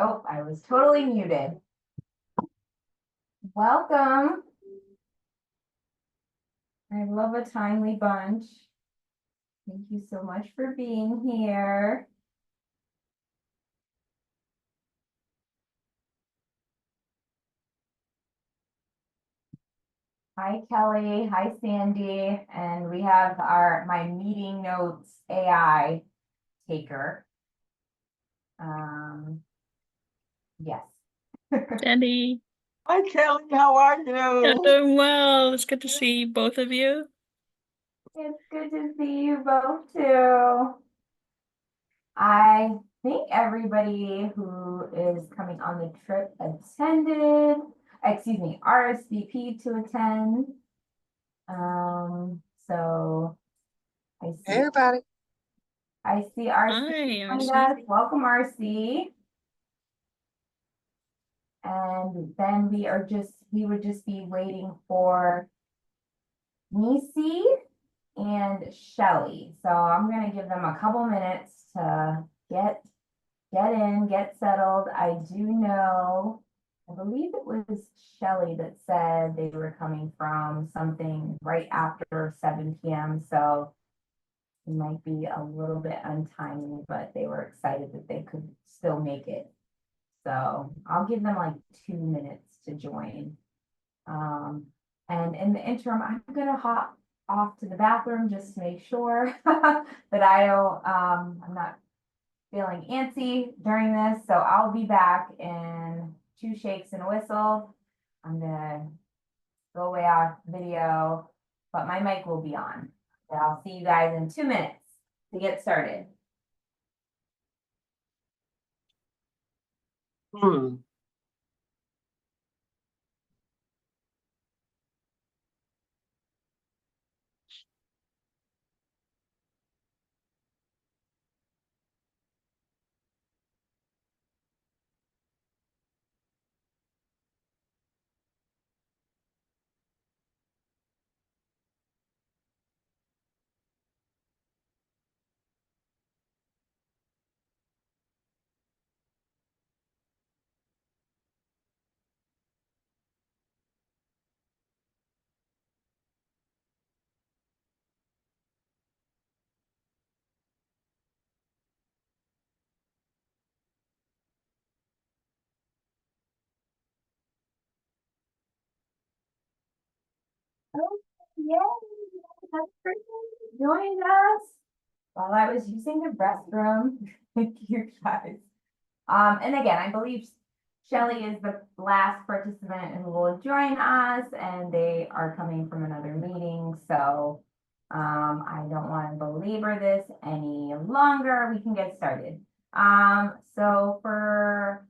Oh, I was totally muted. Welcome. I love a timely bunch. Thank you so much for being here. Hi, Kelly. Hi, Sandy. And we have my meeting notes AI taker. Yes. Sandy, Hi, Kelly. How are yeah, you? doing well. It's good to see both of you. It's good to see you both too. I think everybody who is coming on the trip RSVP to attend. So I Hey, see, everybody. I see RC Hi, joined RC. us. Welcome, RC. And then we would just be waiting for Nisi and Shelly. So I'm gonna give them a couple minutes to get in, get settled. I do know, I believe it was Shelly that said they were coming from something right after 7 p.m. So it might be a little bit untimely, but they were excited that they could still make it. So I'll give them like 2 minutes to join. And in the interim, I'm gonna hop off to the bathroom just to make sure that I'm not feeling antsy during this. So I'll be back in 2 shakes and a whistle. I'm gonna go away off video, but my mic will be on. And I'll see you guys in 2 minutes to get started. Hmm. Oh, yay! That's great. Join us while I was using the restroom. Thank you guys. And again, I believe Shelly is the last participant who will join us, and they are coming from another meeting. So I don't want to belabor this any longer. We can get started. So for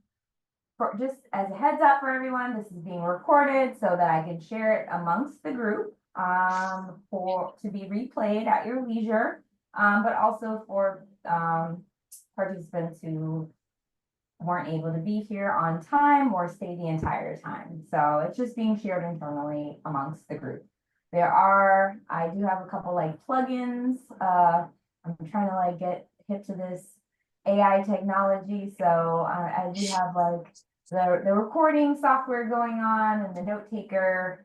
just as a heads up for everyone, this is being recorded so that I can share it amongst the group to be replayed at your leisure, but also for participants who weren't able to be here on time or stay the entire time. So it's just being shared internally amongst the group. I do have a couple like plugins. I'm trying to like get hip to this AI technology. So I do have like the recording software going on and the note taker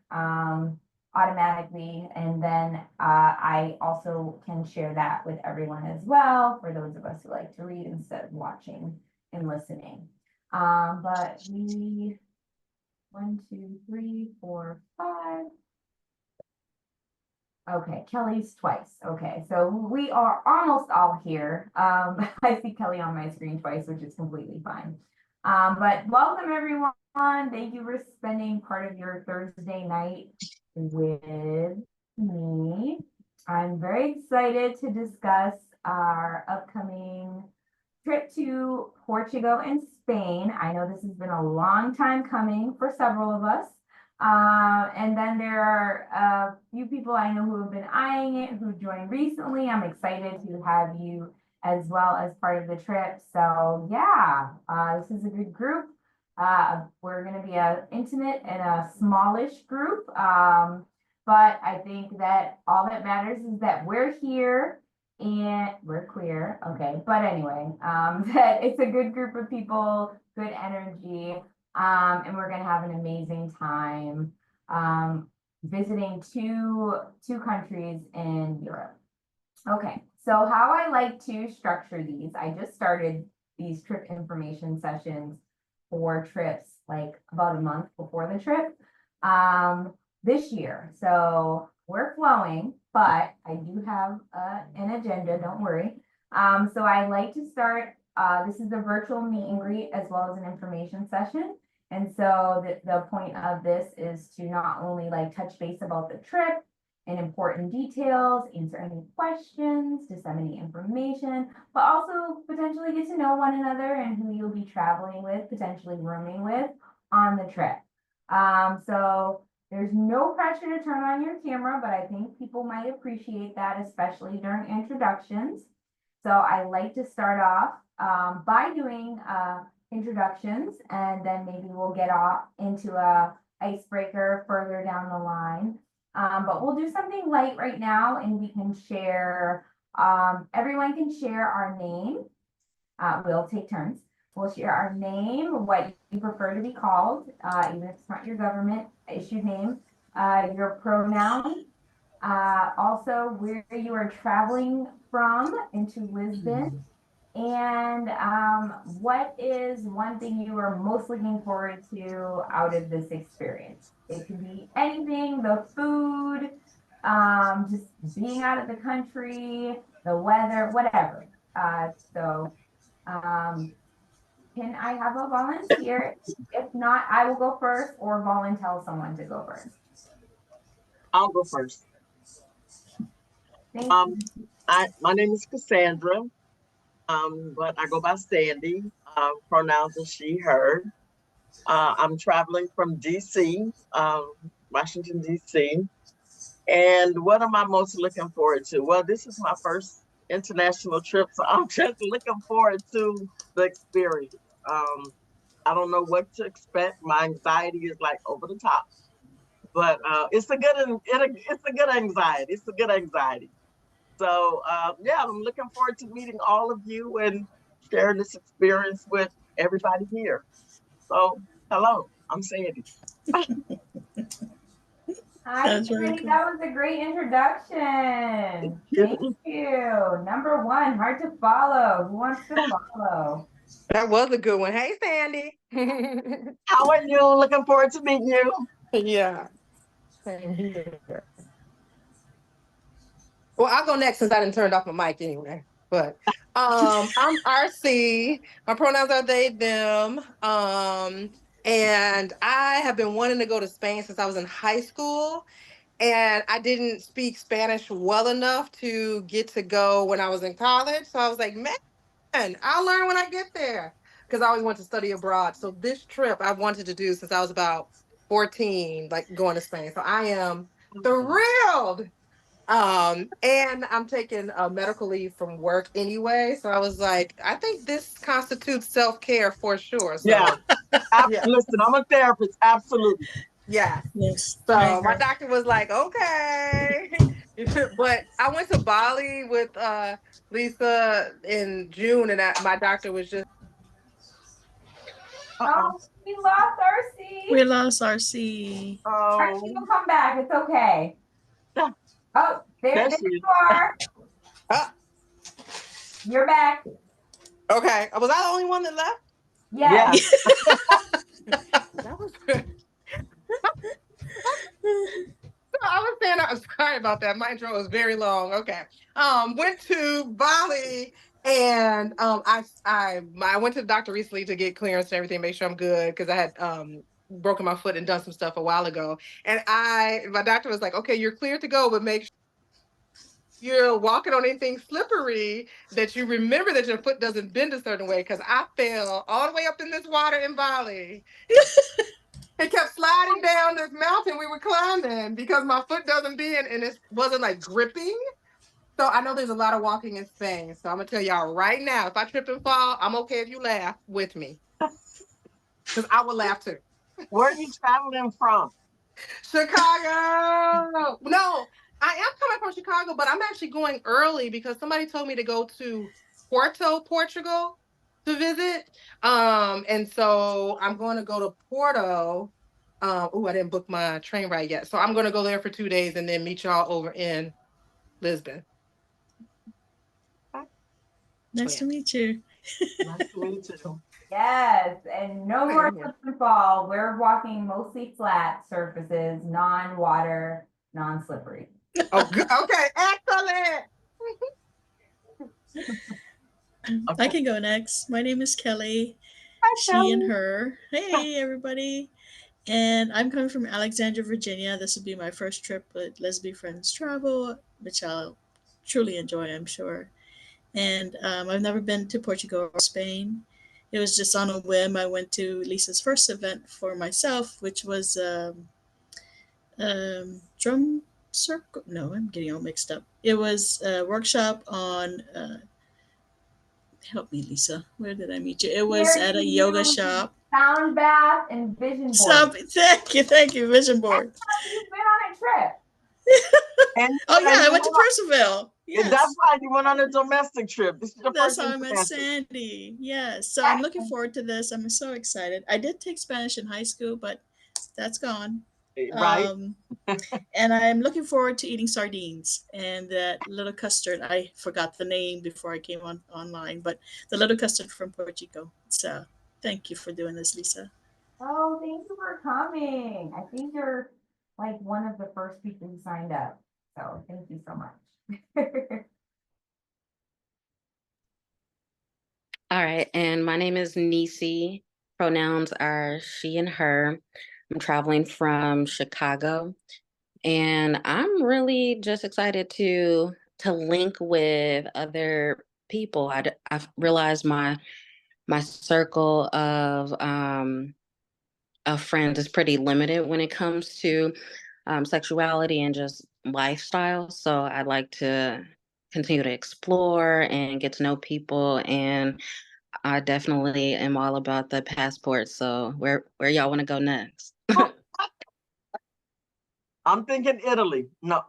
automatically. And then I also can share that with everyone as well for those of us who like to read instead of watching and listening. But 1, 2, 3, 4, 5. Okay, Kelly's twice. Okay, so we are almost all here. I see Kelly on my screen twice, which is completely fine. But welcome everyone. Thank you for spending part of your Thursday night with me. I'm very excited to discuss our upcoming trip to Portugal and Spain. I know this has been a long time coming for several of us. And then there are a few people I know who have been eyeing it, who joined recently. I'm excited to have you as well as part of the trip. So yeah, this is a good group. We're going to be an intimate and a smallish group. But I think that all that matters is that we're here and we're queer, okay, but anyway, that it's a good group of people, good energy, and we're gonna have an amazing time, visiting two countries in Europe. Okay, so how I like to structure these, I just started these trip information sessions for trips like about a month before the trip this year. So we're flowing, but I do have an agenda, don't worry. So I like to start, this is a virtual meet and greet as well as an information session. And so the point of this is to not only like touch base about the trip and important details, answer any questions, disseminate information, but also potentially get to know one another and who you'll be traveling with, potentially rooming with on the trip. So there's no pressure to turn on your camera, but I think people might appreciate that, especially during introductions. So I like to start off by doing introductions, and then maybe we'll get off into a icebreaker further down the line. But we'll do something light right now, and we can share, everyone can share our name. We'll take turns. We'll share our name, what you prefer to be called, even if it's not your government issued name, your pronoun, also where you are traveling from into Lisbon, and what is one thing you are most looking forward to out of this experience? It could be anything, the food, just being out of the country, the weather, whatever. Can I have a volunteer? If not, I will go first or volunteer someone to go first. I'll go first. Thank Um, you. my name is Cassandra, but I go by Sandy. Pronouns are she, her. I'm traveling from DC, Washington, DC. And what am I most looking forward to? Well, this is my first international trip, so I'm just looking forward to the experience. I don't know what to expect. My anxiety is like over the top, but it's a good it's a good anxiety. It's a good anxiety. So yeah, I'm looking forward to meeting all of you and sharing this experience with everybody here. So hello, I'm Sandy. Hi, That's really Sandy. cool. That was a great introduction. Thank you. Number one, hard to follow. Who wants to follow? That was a good one. Hey, Sandy. How are you? Looking forward to meeting you. Yeah. Same here. Well, I'll go next since I didn't turn off my mic anyway. But I'm RC. My pronouns are they, them. And I have been wanting to go to Spain since I was in high school. And I didn't speak Spanish well enough to get to go when I was in college. So I was like, man, I'll learn when I get there. Because I always wanted to study abroad. So this trip I wanted to do since I was about 14, like going to Spain. So I am thrilled. And I'm taking a medical leave from work anyway. So I was like, I think this constitutes self-care for sure. Yeah, So yeah, listen, I'm a therapist. Absolutely. yeah. Yes, I So my agree. doctor was like, okay. But I went to Bali with Lisa in June, and my doctor was just Uh-oh. Oh, we lost We RC. lost RC. RC Oh, will come back. It's okay. yeah, Oh, there there she you is. are. oh, You're back. okay. Was I the only one that left? Yes. That was good. I was saying I'm sorry about that. My intro was very long. Okay. Went to Bali and I went to the doctor recently to get clearance and everything, make sure I'm good because I had broken my foot and done some stuff a while ago. And my doctor was like, okay, you're cleared to go, but make sure you're walking on anything slippery that you remember that your foot doesn't bend a certain way because I fell all the way up in this water in Bali. It kept sliding down this mountain we were climbing because my foot doesn't bend and it wasn't like gripping. So I know there's a lot of walking in Spain. So I'm gonna tell y'all right now, if I trip and fall, I'm okay if you laugh with me. Because I will laugh too. Where are you traveling from? Chicago. No, I am coming from Chicago, but I'm actually going early because somebody told me to go to Porto, Portugal to visit. And so I'm going to go to Porto. I didn't book my train ride yet. So I'm going to go there for 2 days and then meet y'all over in Lisbon. Nice to meet you. Nice to meet you. Yes, and no more Yeah. slip and fall. We're walking mostly flat surfaces, non-water, non-slippery. Oh, okay. Excellent. I can go next. My name is Kelly. Hi, She and Kelly. her. Hey, everybody. And I'm coming from Alexandria, Virginia. This will be my first trip with Leslie Friends Travel, which I'll truly enjoy, I'm sure. And I've never been to Portugal or Spain. It was just on a whim. I went to Lisa's first event for myself, which was drum circle. No, I'm getting all mixed up. It was a workshop on help me, Lisa. Where did I meet you? It was Here at a you yoga shop. sound bath and vision board. Stop. Thank you, vision board. You've been on a trip. And Oh yeah, I you went to went on- Percival. That's Yes, right. You went on a domestic trip. This is the that's first how I met international. Sandy. Yes, so I'm looking forward to this. I'm so excited. I did take Spanish in high school, but that's gone. Right? And I'm looking forward to eating sardines and that little custard. I forgot the name before I came on online, but the little custard from Portugal. So thank you for doing this, Lisa. Oh, thank you for coming. I think you're like one of the first people who signed up. So thank you so much. All right, and my name is Nisi. Pronouns are she and her. I'm traveling from Chicago, and I'm really just excited to link with other people. I've realized my circle of friends is pretty limited when it comes to sexuality and just lifestyle. So I'd like to continue to explore and get to know people, and I definitely am all about the passport. So where y'all want to go next? I'm thinking Italy. No.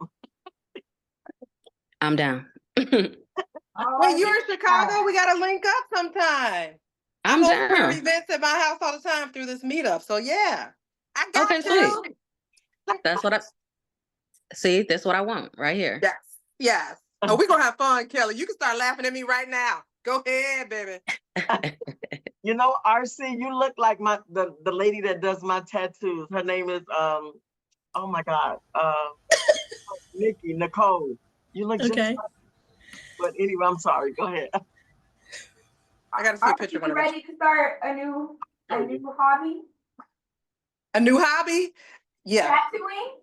I'm down. Oh, When you're in Chicago, we got to link up sometime. I I'm host queer down. events at my house all the time through this meetup. So yeah, I got Okay, you. sweet. That's what I see. That's what I want right here. Yes, yes. Oh, we're gonna have fun, Kelly. You can start laughing at me right now. Go ahead, baby. You know, RC, you look like the lady that does my tattoos. Her name is oh my God. Nicole. You look just Okay. like, but anyway, I'm sorry. Go ahead. I gotta see a picture. Are you ready to start a new hobby? A new hobby? Yeah. Tattooing?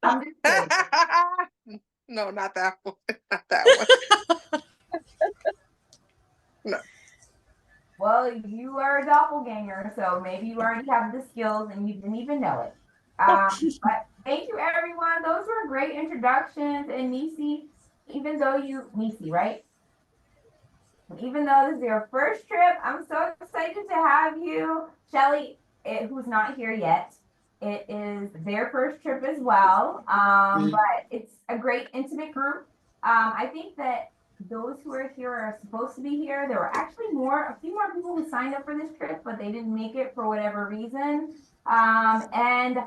I'm just kidding. No, not that one. Not that one. No. Well, you are a doppelganger, so maybe you already have the skills and you didn't even know it. But thank you, everyone. Those were great introductions. And Nisi, Nisi, right? Even though this is your first trip, I'm so excited to have you. Shelly, who's not here yet, it is their first trip as well. But it's a great intimate group. I think that those who are here are supposed to be here. There were actually a few more people who signed up for this trip, but they didn't make it for whatever reason. And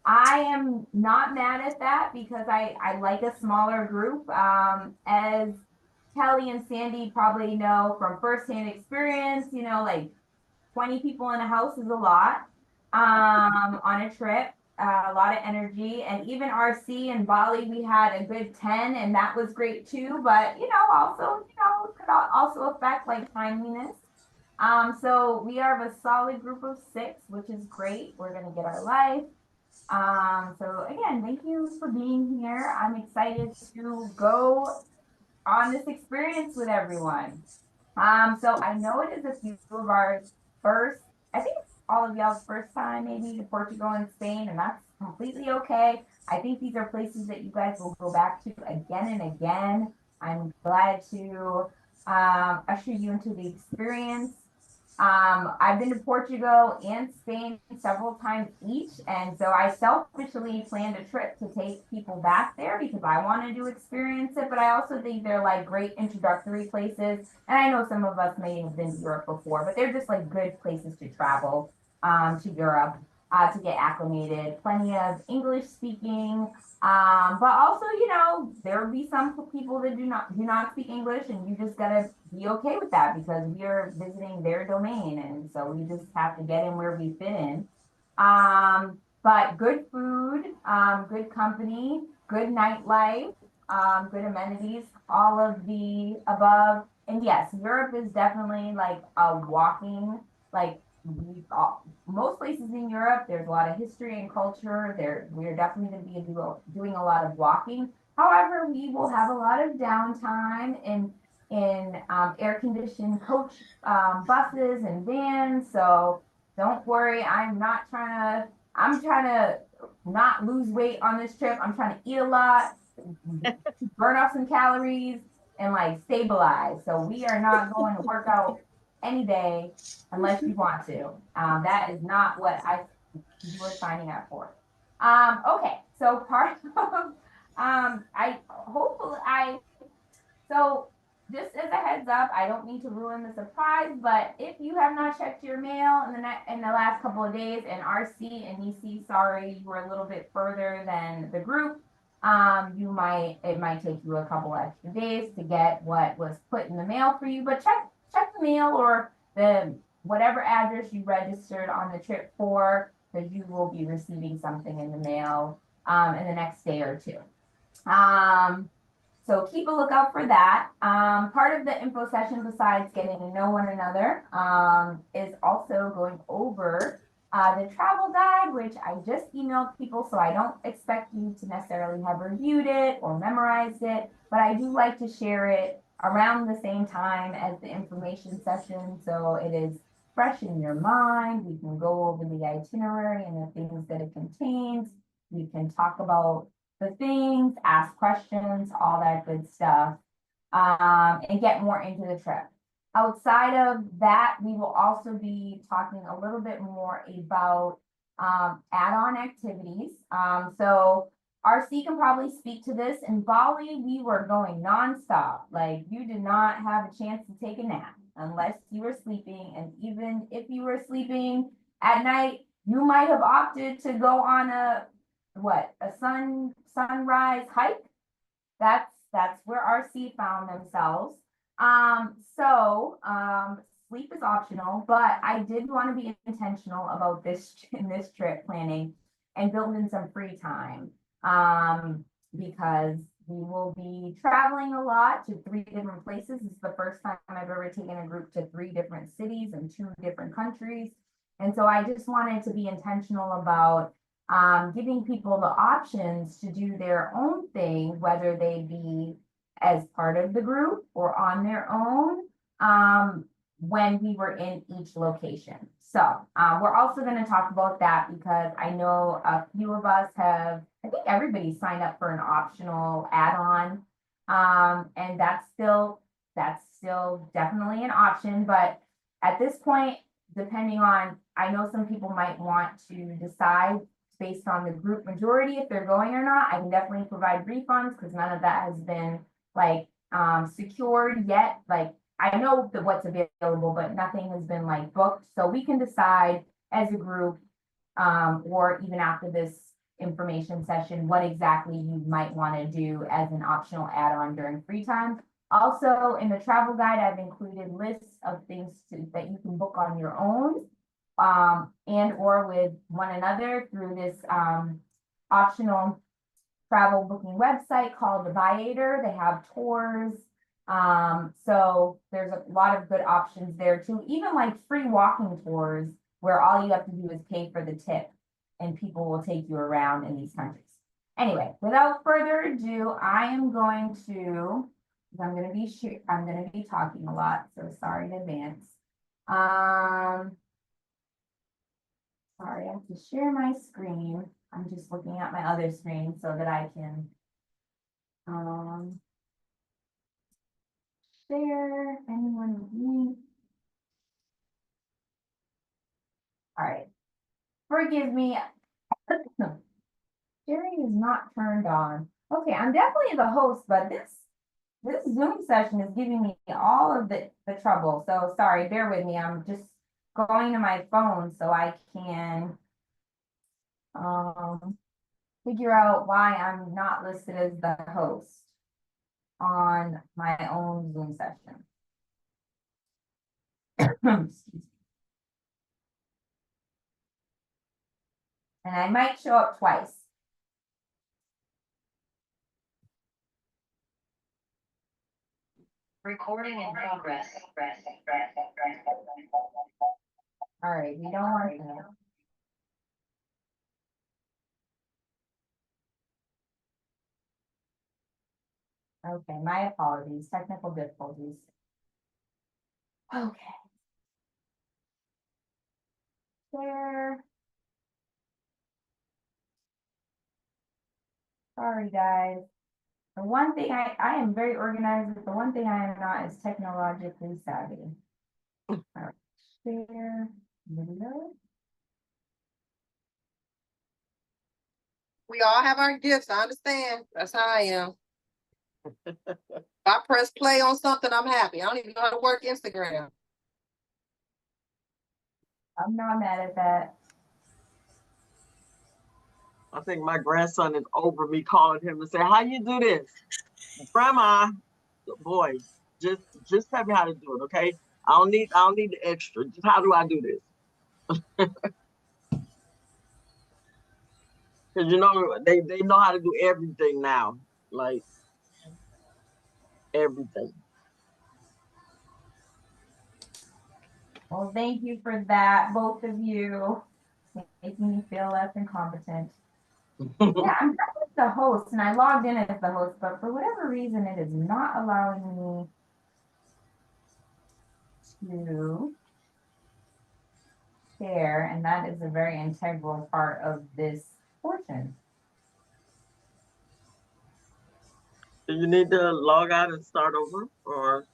I am not mad at that because I like a smaller group. As Kelly and Sandy probably know from firsthand experience, like 20 people in a house is a lot on a trip, a lot of energy. And even RC and Bali, we had a good 10, and that was great too. But, also, could also affect like timeliness. So we are a solid group of 6, which is great. We're going to get our life. So again, thank you for being here. I'm excited to go on this experience with everyone. So I know it is a few of our first, I think all of y'all's first time maybe to Portugal and Spain, and that's completely okay. I think these are places that you guys will go back to again and again. I'm glad to usher you into the experience. I've been to Portugal and Spain several times each, and so I selfishly planned a trip to take people back there because I wanted to experience it, but I also think they're like great introductory places. And I know some of us may have been to Europe before, but they're just like good places to travel to Europe to get acclimated. Plenty of English speaking, but also, you know, there will be some people that do not speak English, and you just gotta be okay with that because we are visiting their domain, and so we just have to get in where we fit in. But good food, good company, good nightlife, good amenities, all of the above. And yes, Europe is definitely like a walking, like we most places in Europe, there's a lot of history and culture. We're definitely going to be doing a lot of walking. However, we will have a lot of downtime in air conditioned coach buses and vans. So don't worry, I'm trying to not lose weight on this trip. I'm trying to eat a lot, burn off some calories, and like stabilize. So we are not going to work out any day unless you want to. That is not what you are signing up for. Okay, so part of so just as a heads up, I don't mean to ruin the surprise, but if you have not checked your mail in the last couple of days, and RC and EC, sorry, you were a little bit further than the group. It might take you a couple extra days to get what was put in the mail for you, but check the mail or the whatever address you registered on the trip for, because you will be receiving something in the mail in the next day or two. So keep a lookout for that. Part of the info session, besides getting to know one another, is also going over the travel guide, which I just emailed people, so I don't expect you to necessarily have reviewed it or memorized it, but I do like to share it around the same time as the information session, so it is fresh in your mind. We can go over the itinerary and the things that it contains. We can talk about the things, ask questions, all that good stuff, and get more into the trip. Outside of that, we will also be talking a little bit more about add-on activities. So RC can probably speak to this. In Bali, we were going nonstop. Like, you did not have a chance to take a nap unless you were sleeping. And even if you were sleeping at night, you might have opted to go on a sunrise hike. That's where RC found themselves. Sleep is optional, but I did want to be intentional about this in this trip planning and build in some free time. Because we will be traveling a lot to 3 different places. This is the first time I've ever taken a group to 3 different cities and 2 different countries. And so I just wanted to be intentional about giving people the options to do their own thing, whether they be as part of the group or on their own, when we were in each location. So we're also going to talk about that because I know a few of us I think everybody signed up for an optional add-on. And that's still definitely an option, but at this point, depending on, I know some people might want to decide based on the group majority if they're going or not. I can definitely provide refunds because none of that has been like secured yet. Like, I know that what's available, but nothing has been like booked. So we can decide as a group, or even after this information session, what exactly you might want to do as an optional add-on during free time. Also, in the travel guide, I've included lists of things that you can book on your own, and or with one another through this optional travel booking website called the Viator. They have tours. So there's a lot of good options there too, even like free walking tours where all you have to do is pay for the tip and people will take you around in these countries. Anyway, without further ado, I'm going to be talking a lot, so sorry in advance. Sorry, I have to share my screen. I'm just looking at my other screen so that I can share anyone with me. forgive me. Sharing is not turned on. Okay, I'm definitely the host, but this Zoom session is giving me all of the trouble. So sorry, bear with me. I'm just going to my phone so I can figure out why I'm not listed as the host on my own Zoom session. Excuse me. And I might show up twice. Recording in progress. All right, we don't want that. Okay, my apologies, technical difficulties. Okay. There. Sorry, guys. The one thing I am very organized, but the one thing I am not is technologically savvy. All right, share video. We all have our gifts. I understand. That's how I am. If I press play on something, I'm happy. I don't even know how to work Instagram. I'm not mad at that. I think my grandson is over me calling him and say, how you do this? Grandma, boy, just tell me how to do it, okay? I don't need the extra. Just how do I do this? Because they know how to do everything now. Like everything. Well, thank you for that, both of you. Making me feel less incompetent. Yeah, I'm definitely the host, and I logged in as the host, but for whatever reason, it is not allowing me to share, and that is a very integral part of this portion. Do you need to log out and start over, or?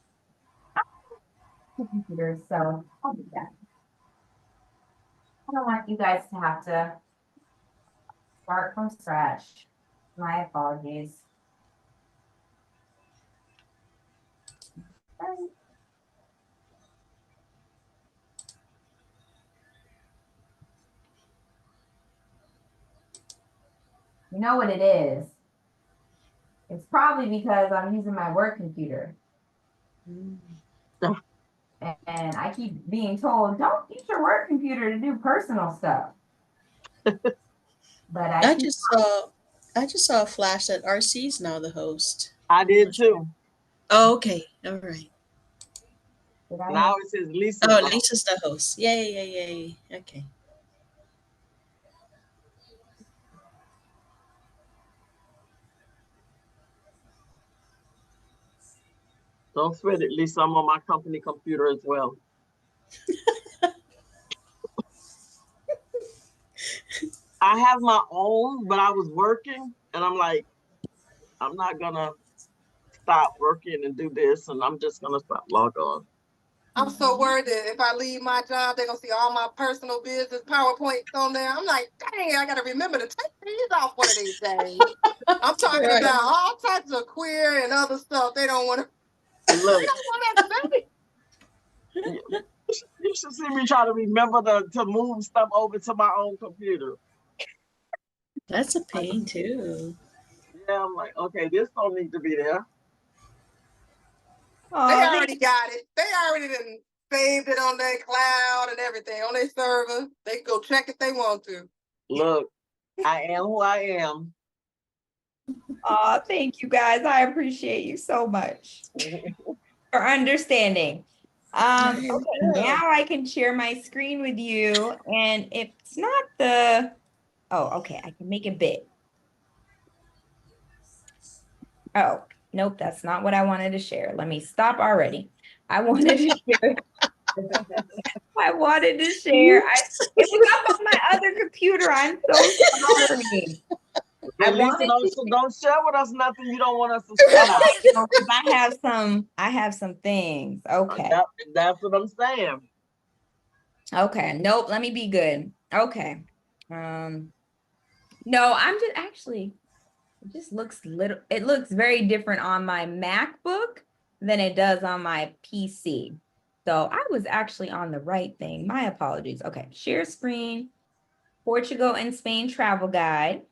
Computers, so I'll do that. I don't want you guys to have to start from scratch. My apologies. You know what it is? It's probably because I'm using my work computer. And I keep being told, don't use your work computer to do personal stuff. But I just saw a flash that RC's now the host. I did too. Oh, okay. All right. Now it says Lisa. Oh, Lisa's the host. Yay. Okay. Don't sweat it, Lisa. I'm on my company computer as well. I have my own, but I was working and I'm like, I'm not gonna stop working and do this, and I'm just gonna stop log on. I'm so worried that if I leave my job, they're gonna see all my personal business PowerPoints on there. I'm like, dang, I gotta remember to take these off one of these days. I'm talking Right. about all types of queer and other stuff. They don't want to. Look, They don't want that to say. you should see me try to remember to move stuff over to my own computer. That's a pain too. Yeah, I'm like, okay, this don't need to be there. They already got it. They already done saved it on their cloud and everything on their server. They can go check if they want to. Look, I am who I am. Oh, thank you guys. I appreciate you so much for understanding. Okay, now I can share my screen with you, and if it's not okay, I can make it big. Oh, nope, that's not what I wanted to share. Let me stop already. I wanted to share. I wanted to share. It was up on my other computer. I'm so sorry. Don't share with us nothing you don't want us to share. I have some things. Okay. That's what I'm saying. Okay. Nope. Let me be good. Okay. No, I'm just actually, it just looks it looks very different on my MacBook than it does on my PC. So I was actually on the right thing. My apologies. Okay, share screen, Portugal and Spain travel guide.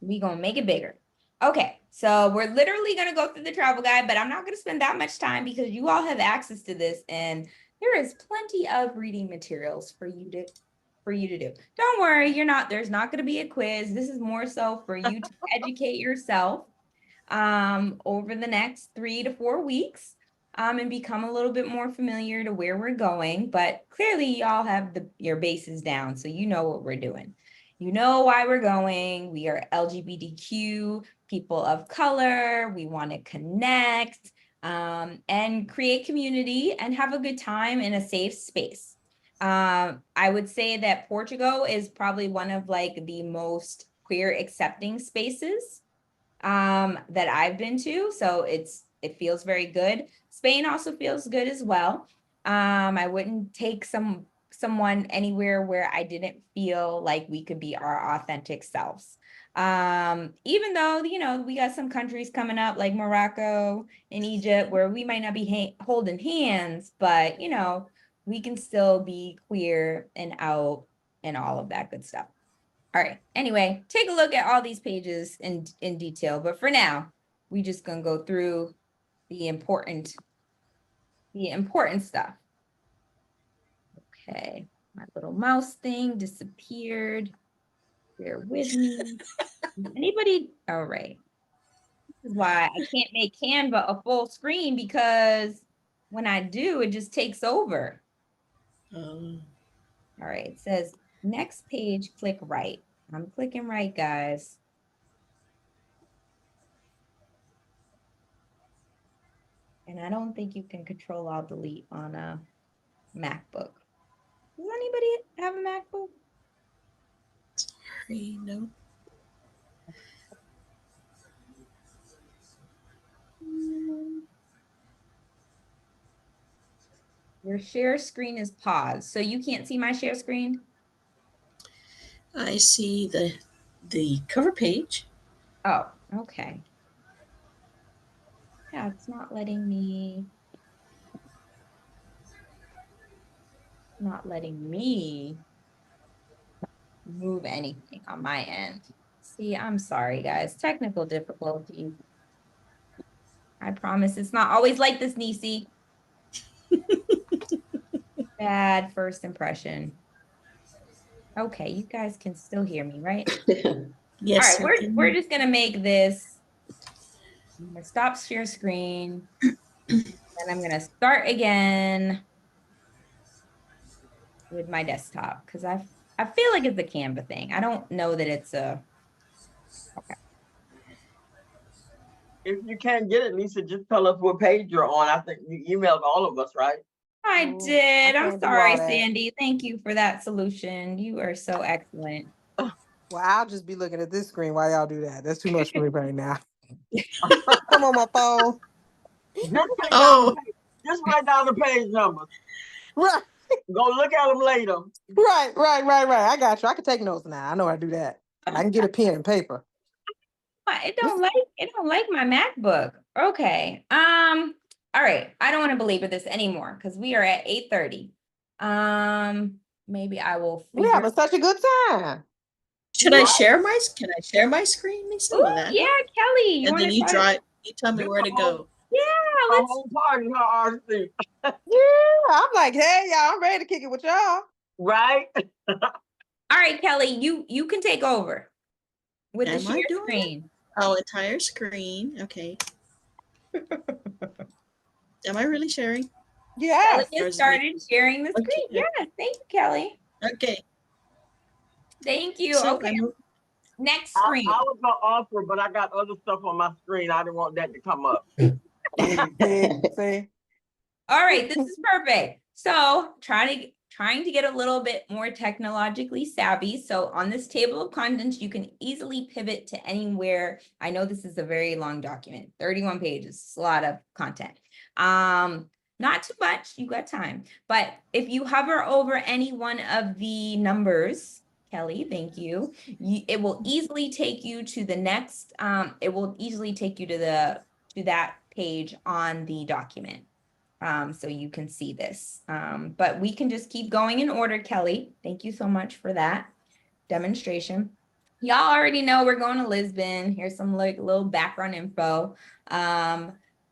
We gonna make it bigger. Okay, so we're literally gonna go through the travel guide, but I'm not gonna spend that much time because you all have access to this and there is plenty of reading materials for you to do. Don't worry, there's not gonna be a quiz. This is more so for you to educate yourself over the next 3 to 4 weeks and become a little bit more familiar to where we're going. But clearly y'all have your bases down, so you know what we're doing. You know why we're going. We are LGBTQ, people of color. We want to connect and create community and have a good time in a safe space. I would say that Portugal is probably one of like the most queer accepting spaces that I've been to. So it feels very good. Spain also feels good as well. I wouldn't take someone anywhere where I didn't feel like we could be our authentic selves. Even though, we got some countries coming up like Morocco and Egypt where we might not be holding hands, but we can still be queer and out and all of that good stuff. All right. Anyway, take a look at all these pages in detail. But for now, we just gonna go through the important stuff. Okay, my little mouse thing disappeared. Bear with me. Anybody? All right. This is why I can't make Canva a full screen because when I do, it just takes over. All right. It says next page, click right. I'm clicking right, guys. And I don't think you can Control Alt Delete on a MacBook. Does anybody have a MacBook? Sorry, no. Your share screen is paused, so you can't see my share screen? I see the cover page. Oh, okay. Yeah, it's not letting me move anything on my end. See, I'm sorry, guys. Technical difficulties. I promise it's not always like this, Nisi. Bad first impression. Okay, you guys can still hear me, right? Yes. All right, we're just gonna make this. I'm gonna stop share screen. Then I'm gonna start again with my desktop because I feel like it's a Canva thing. I don't know that it's a. Okay. If you can't get it, Lisa, just tell us what page you're on. I think you emailed all of us, right? I did. I'm can't do sorry, all that. Sandy. Thank you for that solution. You are so excellent. Well, I'll just be looking at this screen while y'all do that. That's too much for me right now. I'm on my phone. Just write down the page numbers. Right. Go look at them later. Right. I got you. I can take notes now. I know how to do that. I can get a pen and paper. It don't like my MacBook. Okay. All right. I don't want to belabor this anymore because we are at 8:30. Maybe I will. We're having such a good time. Can I share my screen, Lisa? Ooh, yeah, Kelly. You and want then you tell me where to go. Yeah, let's whole party, her RC. Yeah, I'm like, hey, y'all, I'm ready to kick it with y'all. Right. All right, Kelly, you can take over with the share screen. Oh, entire screen. Okay. Am I really sharing? Yeah. Kelly started sharing the screen. Okay. Yeah, thank you, Kelly. Okay. Thank you. So okay. Next screen. I was gonna offer, but I got other stuff on my screen. I didn't want that to come up. See? All right, this is perfect. So trying to get a little bit more technologically savvy. So on this table of contents, you can easily pivot to anywhere. I know this is a very long document, 31 pages, it's a lot of content. Not too much, you got time. But if you hover over any one of the numbers, Kelly, thank you. It will easily take you to the next, it will easily take you to that page on the document. So you can see this. But we can just keep going in order, Kelly. Thank you so much for that demonstration. Y'all already know we're going to Lisbon. Here's some like little background info.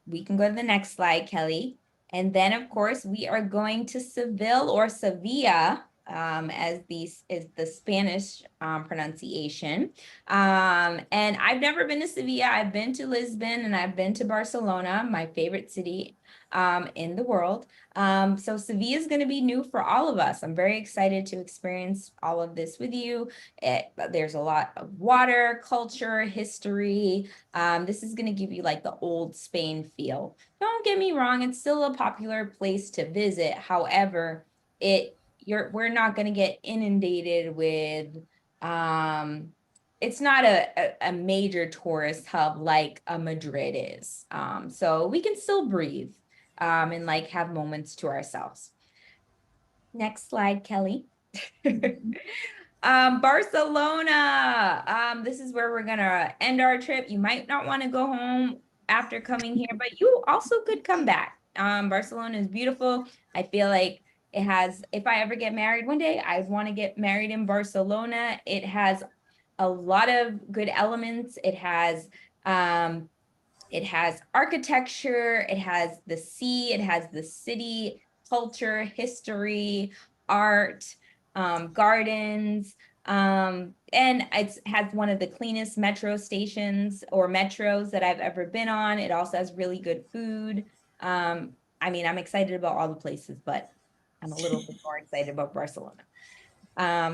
We can go to the next slide, Kelly. And then of course we are going to Seville or Sevilla, as the Spanish pronunciation. And I've never been to Sevilla. I've been to Lisbon and I've been to Barcelona, my favorite city in the world. So Sevilla is going to be new for all of us. I'm very excited to experience all of this with you. There's a lot of water, culture, history. This is going to give you like the old Spain feel. Don't get me wrong, it's still a popular place to visit. However, we're not going to get inundated with it's not a major tourist hub like a Madrid is. So we can still breathe and like have moments to ourselves. Next slide, Kelly. Barcelona. This is where we're gonna end our trip. You might not want to go home after coming here, but you also could come back. Barcelona is beautiful. I feel like it has, if I ever get married one day, I want to get married in Barcelona. It has a lot of good elements. It has architecture, it has the sea, it has the city, culture, history, art, gardens, and it has one of the cleanest metro stations or metros that I've ever been on. It also has really good food. I mean, I'm excited about all the places, but I'm a little bit more excited about Barcelona.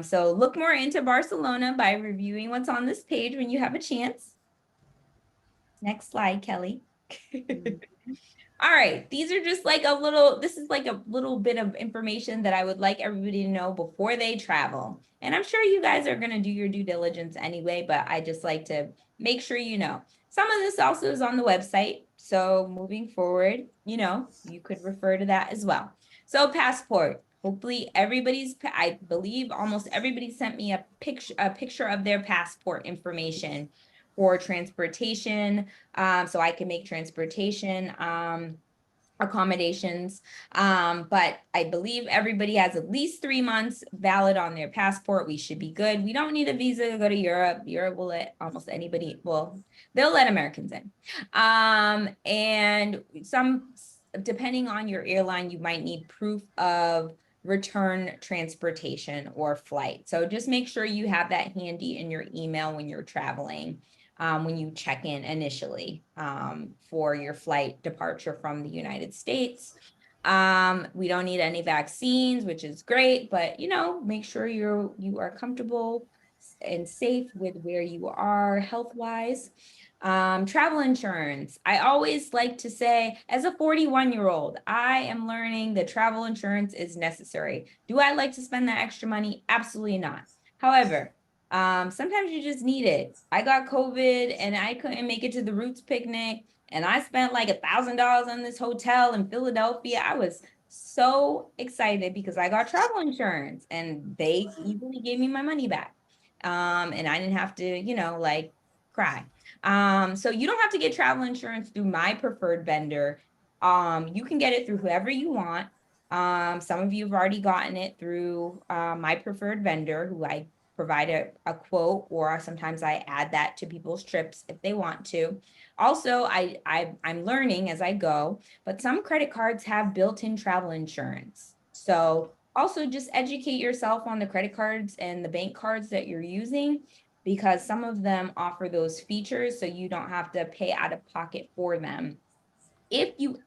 So look more into Barcelona by reviewing what's on this page when you have a chance. Next slide, Kelly. All right, these are just like this is like a little bit of information that I would like everybody to know before they travel. And I'm sure you guys are going to do your due diligence anyway, but I just like to make sure you know. Some of this also is on the website. So moving forward, you could refer to that as well. So passport. Hopefully I believe almost everybody sent me a picture of their passport information for transportation, so I can make transportation accommodations. But I believe everybody has at least 3 months valid on their passport. We should be good. We don't need a visa to go to Europe. Europe will let almost anybody, well, they'll let Americans in. And depending on your airline, you might need proof of return transportation or flight. So just make sure you have that handy in your email when you're traveling. When you check in initially for your flight departure from the United States. We don't need any vaccines, which is great, but make sure you are comfortable and safe with where you are health-wise. Travel insurance. I always like to say, as a 41-year-old, I am learning that travel insurance is necessary. Do I like to spend that extra money? Absolutely not. However, sometimes you just need it. I got COVID and I couldn't make it to the Roots picnic, and I spent like $1,000 on this hotel in Philadelphia. I was so excited because I got travel insurance and they easily gave me my money back. And I didn't have to, like cry. So you don't have to get travel insurance through my preferred vendor. You can get it through whoever you want. Some of you have already gotten it through my preferred vendor, who I provide a quote, or sometimes I add that to people's trips if they want to. Also, I'm learning as I go, but some credit cards have built-in travel insurance. So also just educate yourself on the credit cards and the bank cards that you're using, because some of them offer those features so you don't have to pay out of pocket for them. If you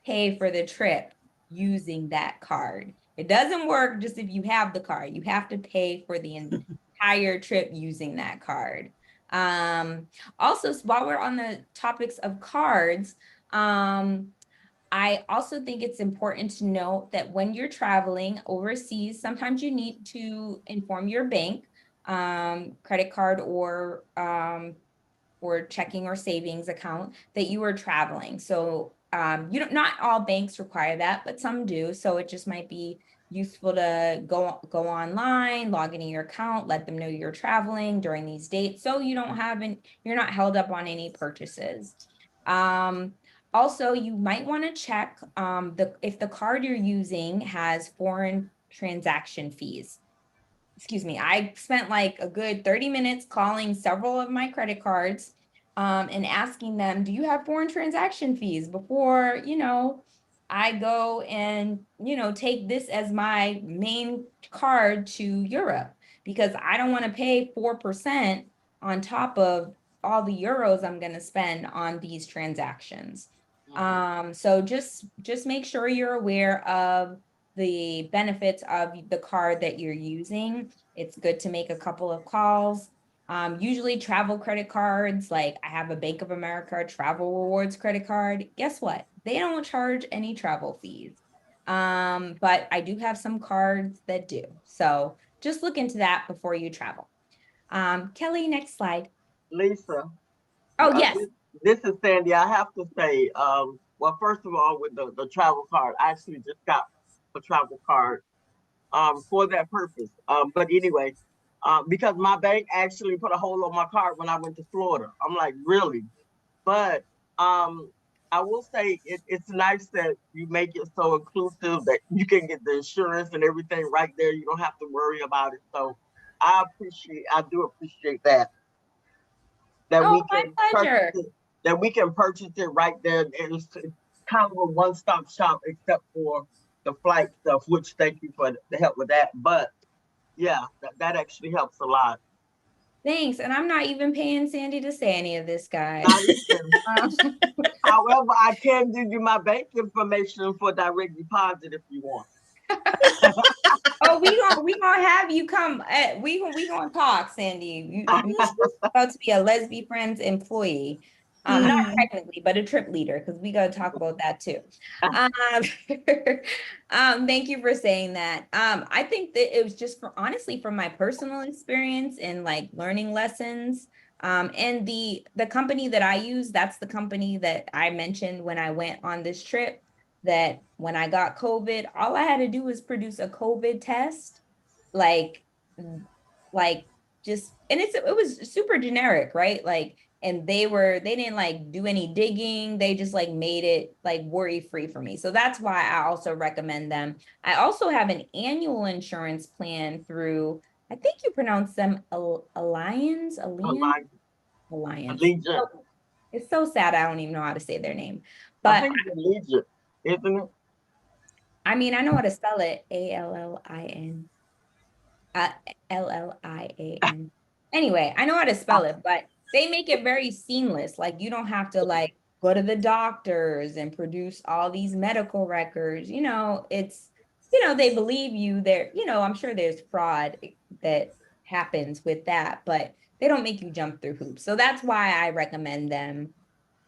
pay for the trip using that card. It doesn't work just if you have the card. You have to pay for the entire trip using that card. Also, while we're on the topics of cards, I also think it's important to note that when you're traveling overseas, sometimes you need to inform your bank, credit card or checking or savings account that you are traveling. So not all banks require that, but some do. So it just might be useful to go online, log into your account, let them know you're traveling during these dates, so you're not held up on any purchases. Also, you might want to check if the card you're using has foreign transaction fees. Excuse me, I spent like a good 30 minutes calling several of my credit cards and asking them, do you have foreign transaction fees before, I go and, take this as my main card to Europe, because I don't want to pay 4% on top of all the euros I'm going to spend on these transactions. So just make sure you're aware of the benefits of the card that you're using. It's good to make a couple of calls. Usually travel credit cards, like I have a Bank of America travel rewards credit card. Guess what? They don't charge any travel fees. But I do have some cards that do. So just look into that before you travel. Kelly, next slide. Lisa, Oh, uh, yes. this, this is Sandy. I have to say, well, first of all, with the travel card, I actually just got a travel card for that purpose. But anyway, because my bank actually put a hold on my card when I went to Florida. I'm like, really? But um, I will say it's nice that you make it so inclusive that you can get the insurance and everything right there. You don't have to worry about it. So I do appreciate that Oh, we my can purchase pleasure. it, right there. And it's kind of a one-stop shop, except for the flight stuff. Which thank you for the help with that. But yeah, that actually helps a lot. Thanks. And I'm not even paying Sandy to say any of this, guys. Not even. However, I can give you my bank information for direct deposit if you want. Oh, we gonna have you come. We gonna talk, Sandy. You about to be a Lesbi Friends employee. Not technically, but a trip leader, because we gotta talk about that too. Um, thank you for saying that. I think that it was just honestly from my personal experience and like learning lessons. And the company that I use, that's the company that I mentioned when I went on this trip, that when I got COVID, all I had to do was produce a COVID test, like, like just, and it was super generic, right? Like, and they didn't like do any digging. They just like made it like worry free for me. So that's why I also recommend them. I also have an annual insurance plan through, I think you pronounce them Alliance. Alliance. Allegiant. It's so sad. I don't even know how to say their name, I but think it's Allegiant, isn't it? I mean, I know how to spell it. Allin. Llian. Anyway, I know how to spell it, but they make it very seamless. Like you don't have to like go to the doctors and produce all these medical records. They believe you there. I'm sure there's fraud that happens with that, but they don't make you jump through hoops. So that's why I recommend them.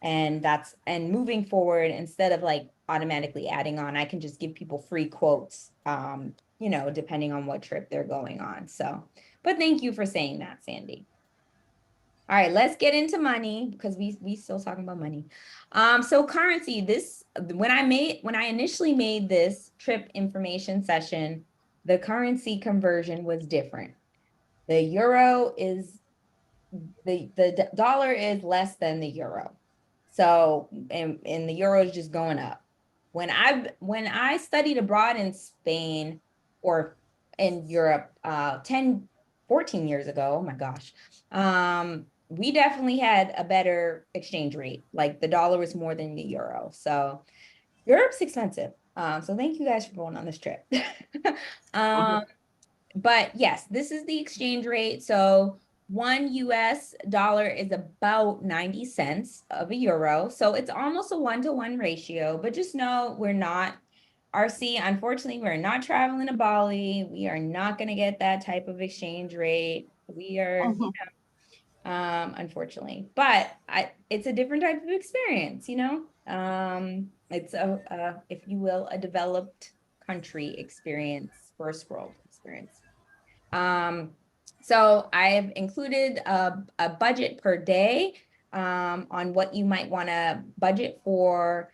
And moving forward, instead of like automatically adding on, I can just give people free quotes, depending on what trip they're going on. So, but thank you for saying that, Sandy. All right, let's get into money, because we still talking about money. So currency, when I initially made this trip information session, the currency conversion was different. The euro is the dollar is less than the euro. So, and the euro is just going up. When I studied abroad in Spain or in Europe 10, 14 years ago, oh my gosh, we definitely had a better exchange rate. Like the dollar was more than the euro. So Europe's expensive. So thank you guys for going on this trip. Mhm. But yes, this is the exchange rate. So $1 is about 90 cents of a euro. So it's almost a 1-to-1 ratio, but just know we're not, RC, unfortunately, we're not traveling to Bali. We are not going to get that type of exchange rate. We are, Mhm. unfortunately, but it's a different type of experience, it's if you will, a developed country experience, first world experience. So I've included a budget per day on what you might want to budget for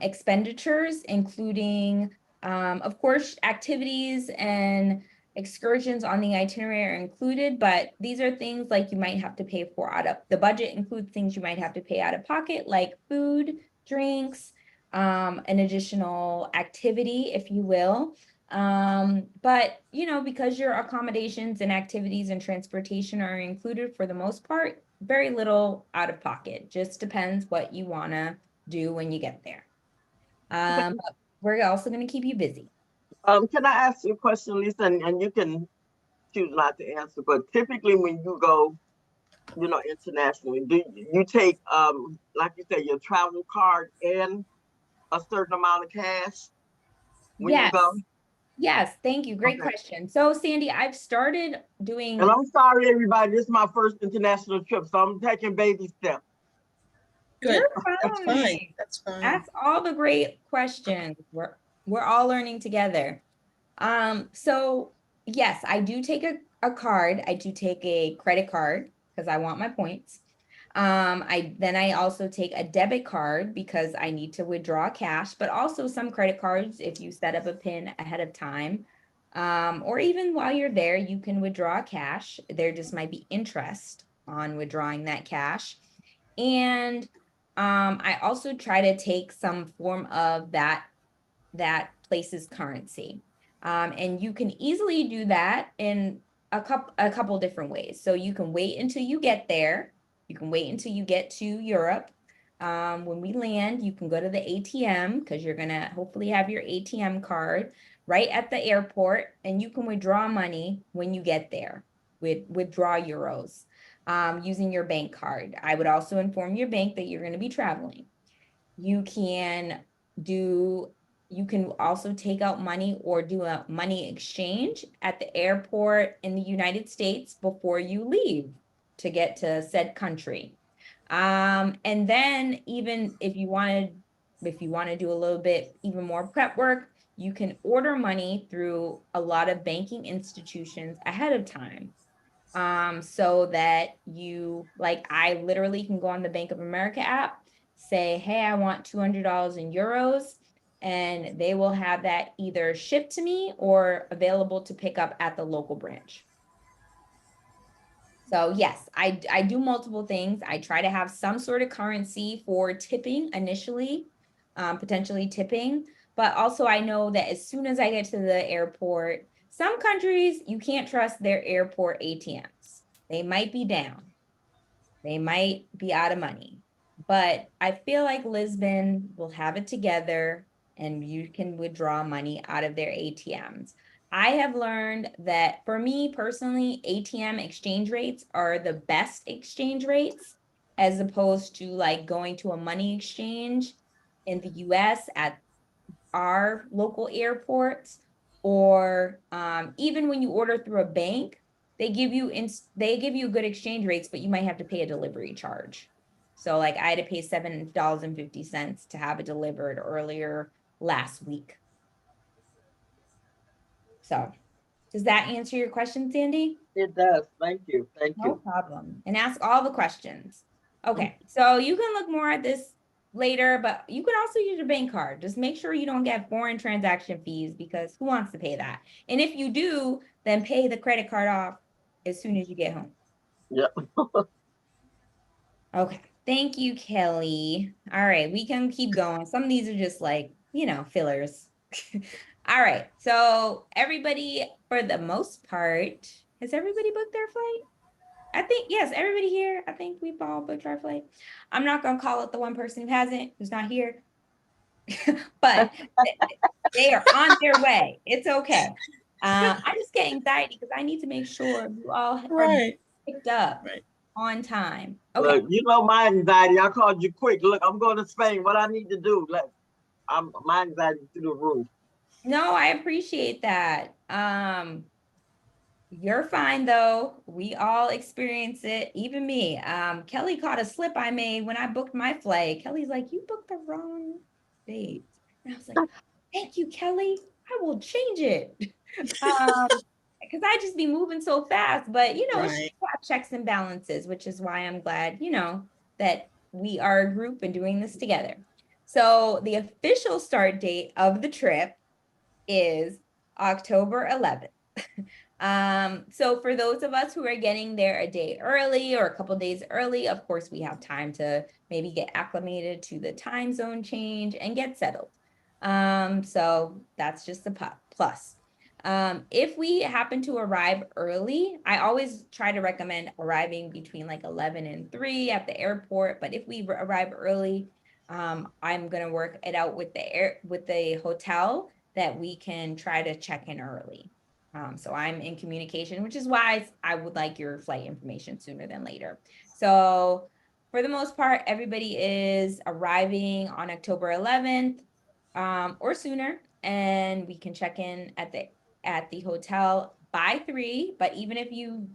expenditures, including Of course, activities and excursions on the itinerary are included, but these are things like you might have to pay for out of the budget includes things you might have to pay out of pocket, like food, drinks, an additional activity, if you will. But you know, because your accommodations and activities and transportation are included for the most part, very little out of pocket. Just depends what you want to do when you get there. But we're also going to keep you busy. Can I ask you a question, Lisa? And you can choose not to answer, but typically when you go, internationally, do you take, like you say, your travel card and a certain amount of cash when you Yes. go? Yes, thank you. Great Okay. question. So Sandy, I've started doing. And I'm sorry, everybody, this is my first international trip, so I'm taking baby steps. Good. You're That's fine. fine. That's fine. That's all the great questions. We're all learning together. So yes, I do take a card. I do take a credit card because I want my points. I also take a debit card because I need to withdraw cash, but also some credit cards, if you set up a PIN ahead of time, or even while you're there, you can withdraw cash. There just might be interest on withdrawing that cash. And I also try to take some form of that place's currency. And you can easily do that in a couple different ways. So you can wait until you get there. You can wait until you get to Europe. When we land, you can go to the ATM because you're gonna hopefully have your ATM card right at the airport, and you can withdraw money when you get there. Withdraw euros using your bank card. I would also inform your bank that you're going to be traveling. You can do you can also take out money or do a money exchange at the airport in the United States before you leave to get to said country. And then even if you want to do a little bit even more prep work, you can order money through a lot of banking institutions ahead of time. So that I literally can go on the Bank of America app, say, hey, I want $200 in euros, and they will have that either shipped to me or available to pick up at the local branch. So yes, I do multiple things. I try to have some sort of currency for tipping initially, potentially tipping, but also I know that as soon as I get to the airport, some countries you can't trust their airport ATMs. They might be down. They might be out of money. But I feel like Lisbon will have it together and you can withdraw money out of their ATMs. I have learned that for me personally, ATM exchange rates are the best exchange rates as opposed to like going to a money exchange in the US at our local airports, or even when you order through a bank, they give you good exchange rates, but you might have to pay a delivery charge. So like I had to pay $7.50 to have it delivered earlier last week. So does that answer your question, Sandy? It does. Thank you. Thank No you. problem. And ask all the questions. Okay, so you can look more at this later, but you can also use your bank card. Just make sure you don't get foreign transaction fees because who wants to pay that? And if you do, then pay the credit card off as soon as you get home. Yep. Okay, thank you, Kelly. All right, we can keep going. Some of these are just like, fillers. All right, so everybody, for the most part, has everybody booked their flight? I think, yes, everybody here, I think we've all booked our flight. I'm not gonna call it the one person who hasn't, who's not here. But they are on their way. It's okay. I just get anxiety because I need to make sure you all are Right. picked up Right. on time. Okay. Look, you know my anxiety. I called you quick. Look, I'm going to Spain. What I need to do? My anxiety through the roof. No, I appreciate that. You're fine though. We all experience it, even me. Kelly caught a slip I made when I booked my flight. Kelly's like, you booked the wrong date. And I was like, thank you, Kelly. I will change it. Because I just be moving so fast, but it's Right. just have checks and balances, which is why I'm glad, that we are a group and doing this together. So the official start date of the trip is October 11th. So for those of us who are getting there a day early or a couple days early, of course, we have time to maybe get acclimated to the time zone change and get settled. So that's just a plus. If we happen to arrive early, I always try to recommend arriving between like 11 and 3 at the airport. But if we arrive early, I'm gonna work it out with the hotel that we can try to check in early. So I'm in communication, which is why I would like your flight information sooner than later. So for the most part, everybody is arriving on October 11th or sooner, and we can check in at the hotel by 3. But even if you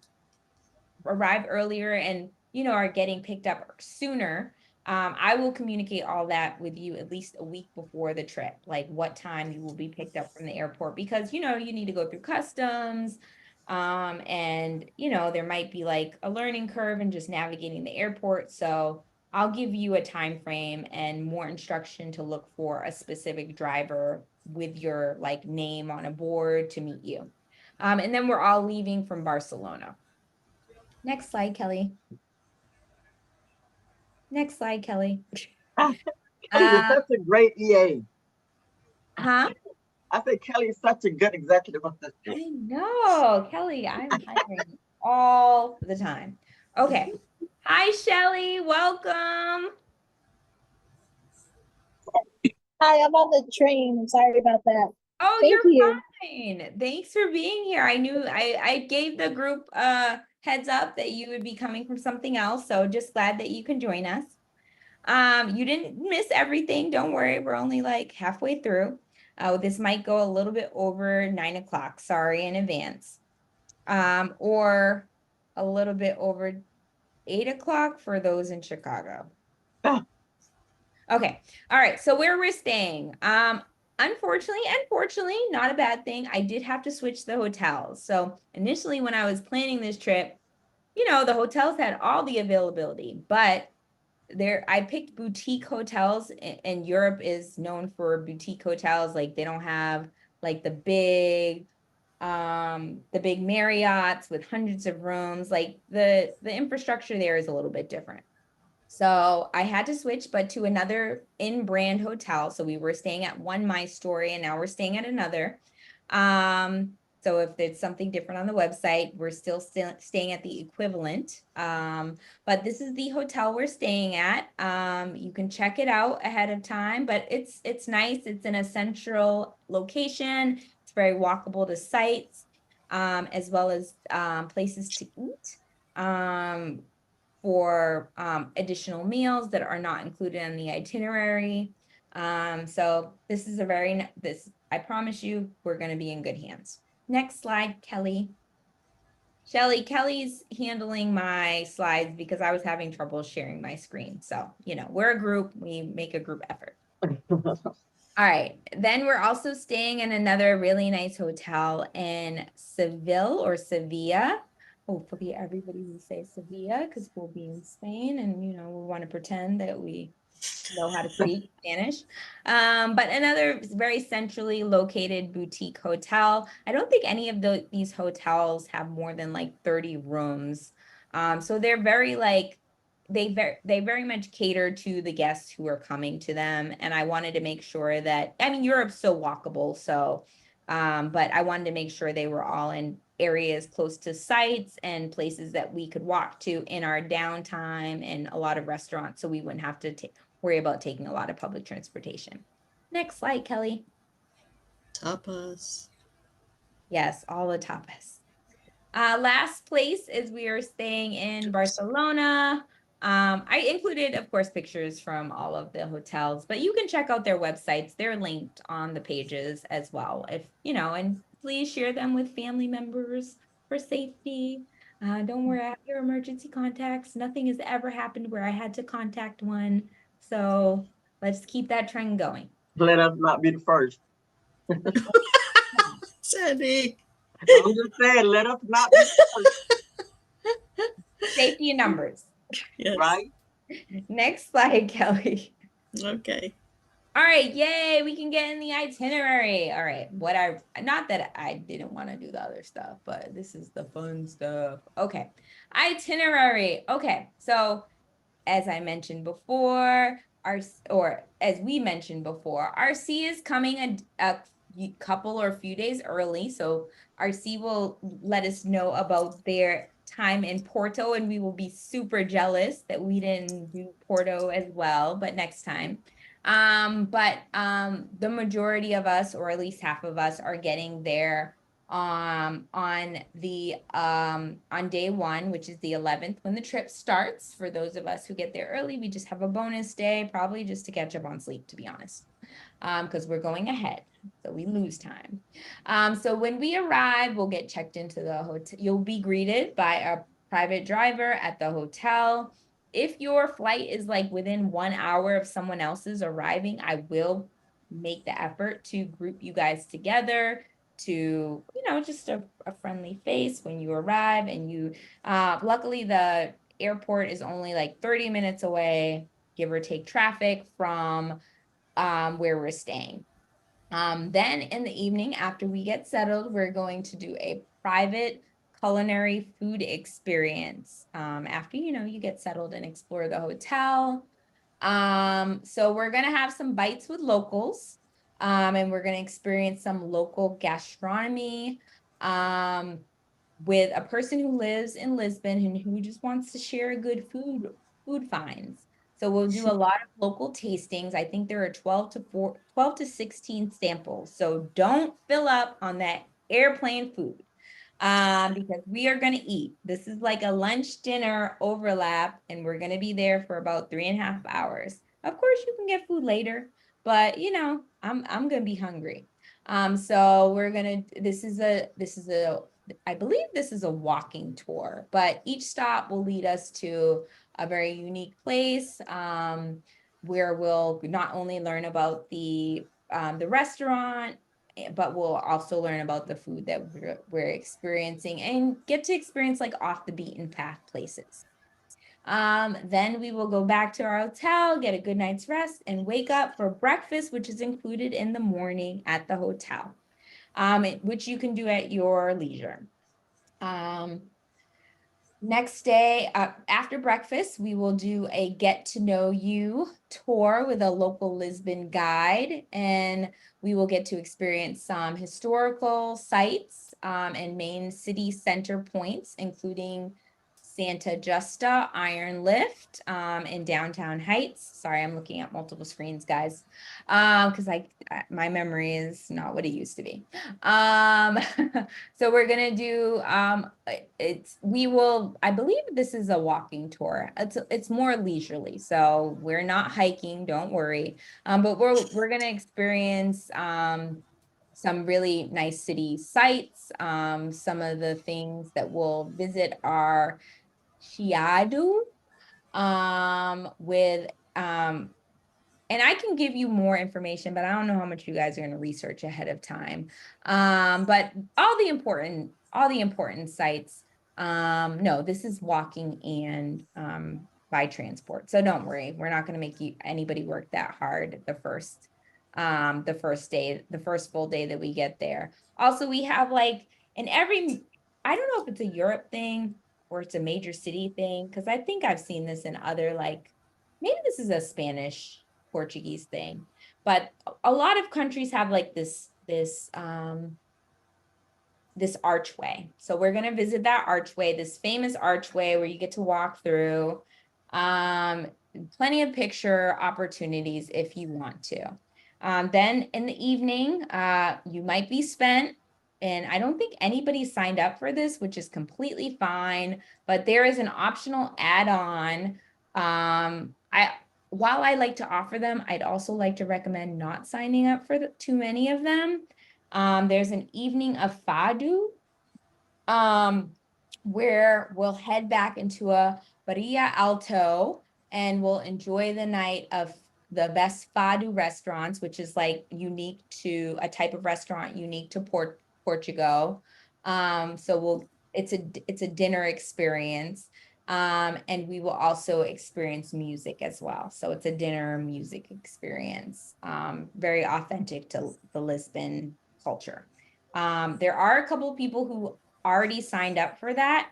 arrive earlier and are getting picked up sooner, I will communicate all that with you at least a week before the trip, like what time you will be picked up from the airport, because you need to go through customs, and there might be like a learning curve in just navigating the airport. So I'll give you a time frame and more instruction to look for a specific driver with your like name on a board to meet you. And then we're all leaving from Barcelona. Next slide, Kelly. Next slide, Kelly. Kelly is such a great EA. Huh? I think Kelly is such a good executive assistant. I know, Kelly, I'm hiring all the time. Okay. Hi, Shelly. Welcome. Hi, I'm on the train. I'm sorry about that. Oh, Thank you're you. fine. Thanks for being here. I knew I gave the group heads up that you would be coming from something else. So just glad that you can join us. You didn't miss everything. Don't worry. We're only like halfway through. This might go a little bit over 9 o'clock. Sorry in advance. Or a little bit over 8 o'clock for those in Chicago. Okay. All right. So where we're staying. Unfortunately, not a bad thing. I did have to switch the hotels. So initially when I was planning this trip, the hotels had all the availability, but I picked boutique hotels, and Europe is known for boutique hotels. Like they don't have like the big Marriotts with hundreds of rooms. Like the infrastructure there is a little bit different. So I had to switch, but to another in-brand hotel. So we were staying at one My Story, and now we're staying at another. So if there's something different on the website, we're still staying at the equivalent. But this is the hotel we're staying at. You can check it out ahead of time, but it's nice. It's in a central location. It's very walkable to sites, as well as places to eat. For additional meals that are not included in the itinerary. So this is I promise you, we're going to be in good hands. Next slide, Kelly. Shelly, Kelly's handling my slides because I was having trouble sharing my screen. So, we're a group, we make a group effort. All right, then we're also staying in another really nice hotel in Seville or Sevilla. Hopefully everybody will say Sevilla because we'll be in Spain and, we want to pretend that we know how to speak Spanish. But another very centrally located boutique hotel. I don't think any of these hotels have more than like 30 rooms. So they're very like, they very much cater to the guests who are coming to them. And I wanted to make sure that, Europe's so walkable. So, but I wanted to make sure they were all in areas close to sites and places that we could walk to in our downtime, and a lot of restaurants. So we wouldn't have to worry about taking a lot of public transportation. Next slide, Kelly. Tapas. Yes, all the tapas. Last place is we are staying in Barcelona. I included, of course, pictures from all of the hotels, but you can check out their websites. They're linked on the pages as well. If and please share them with family members for safety. Don't worry, I have your emergency contacts. Nothing has ever happened where I had to contact one. So let's keep that trend going. Let us not be the first. Sandy. I'm just saying, let us not be the first. Safety in numbers. Yes. Right? Next slide, Kelly. Okay. All right, yay, we can get in the itinerary. All right, not that I didn't want to do the other stuff, but this is the fun stuff. Okay, itinerary. Okay, so as I mentioned before, as we mentioned before, RC is coming a couple or a few days early. So RC will let us know about their time in Porto, and we will be super jealous that we didn't do Porto as well, but next time. But the majority of us, or at least half of us, are getting there on day one, which is the 11th, when the trip starts. For those of us who get there early, we just have a bonus day, probably just to catch up on sleep, to be honest, because we're going ahead, so we lose time. So when we arrive, we'll get checked into the hotel. You'll be greeted by a private driver at the hotel. If your flight is like within 1 hour of someone else's arriving, I will make the effort to group you guys together, to, just a friendly face when you arrive. And luckily the airport is only like 30 minutes away, give or take traffic, from where we're staying. Then in the evening, after we get settled, we're going to do a private culinary food experience after, you get settled and explore the hotel. So we're going to have some bites with locals, and we're going to experience some local gastronomy with a person who lives in Lisbon and who just wants to share good food finds. So we'll do a lot of local tastings. I think there are 12 to 16 samples. So don't fill up on that airplane food, because we are going to eat. This is like a lunch dinner overlap, and we're going to be there for about 3.5 hours. Of course, you can get food later, but I'm going to be hungry. So I believe this is a walking tour, but each stop will lead us to a very unique place, where we'll not only learn about the restaurant, but we'll also learn about the food that we're experiencing, and get to experience like off the beaten path places. Then we will go back to our hotel, get a good night's rest, and wake up for breakfast, which is included in the morning at the hotel, which you can do at your leisure. Next day, after breakfast, we will do a get to know you tour with a local Lisbon guide, and we will get to experience some historical sites and main city center points, including Santa Justa Iron Lift in Downtown Heights. Sorry, I'm looking at multiple screens, guys, because my memory is not what it used to be. So we're gonna do I believe this is a walking tour. It's more leisurely, so we're not hiking, don't worry. But we're gonna experience some really nice city sights. Some of the things that we'll visit are Chiado, with and I can give you more information, but I don't know how much you guys are going to research ahead of time. But all the important sites. No, this is walking and by transport. So don't worry, we're not going to make anybody work that hard the first full day that we get there. Also, we have like I don't know if it's a Europe thing or it's a major city thing, because I think I've seen this in other, like, maybe this is a Spanish Portuguese thing, but a lot of countries have like this archway. So we're going to visit that archway, this famous archway where you get to walk through. Plenty of picture opportunities if you want to. Then in the evening, you might be spent, and I don't think anybody signed up for this, which is completely fine, but there is an optional add-on. While I like to offer them, I'd also like to recommend not signing up for too many of them. There's an evening of fado, where we'll head back into a Bahia Alto, and we'll enjoy the night of the best fado restaurants, which is like unique to a type of restaurant unique to Portugal. So it's a dinner experience. And we will also experience music as well. So it's a dinner music experience, very authentic to the Lisbon culture. There are a couple of people who already signed up for that.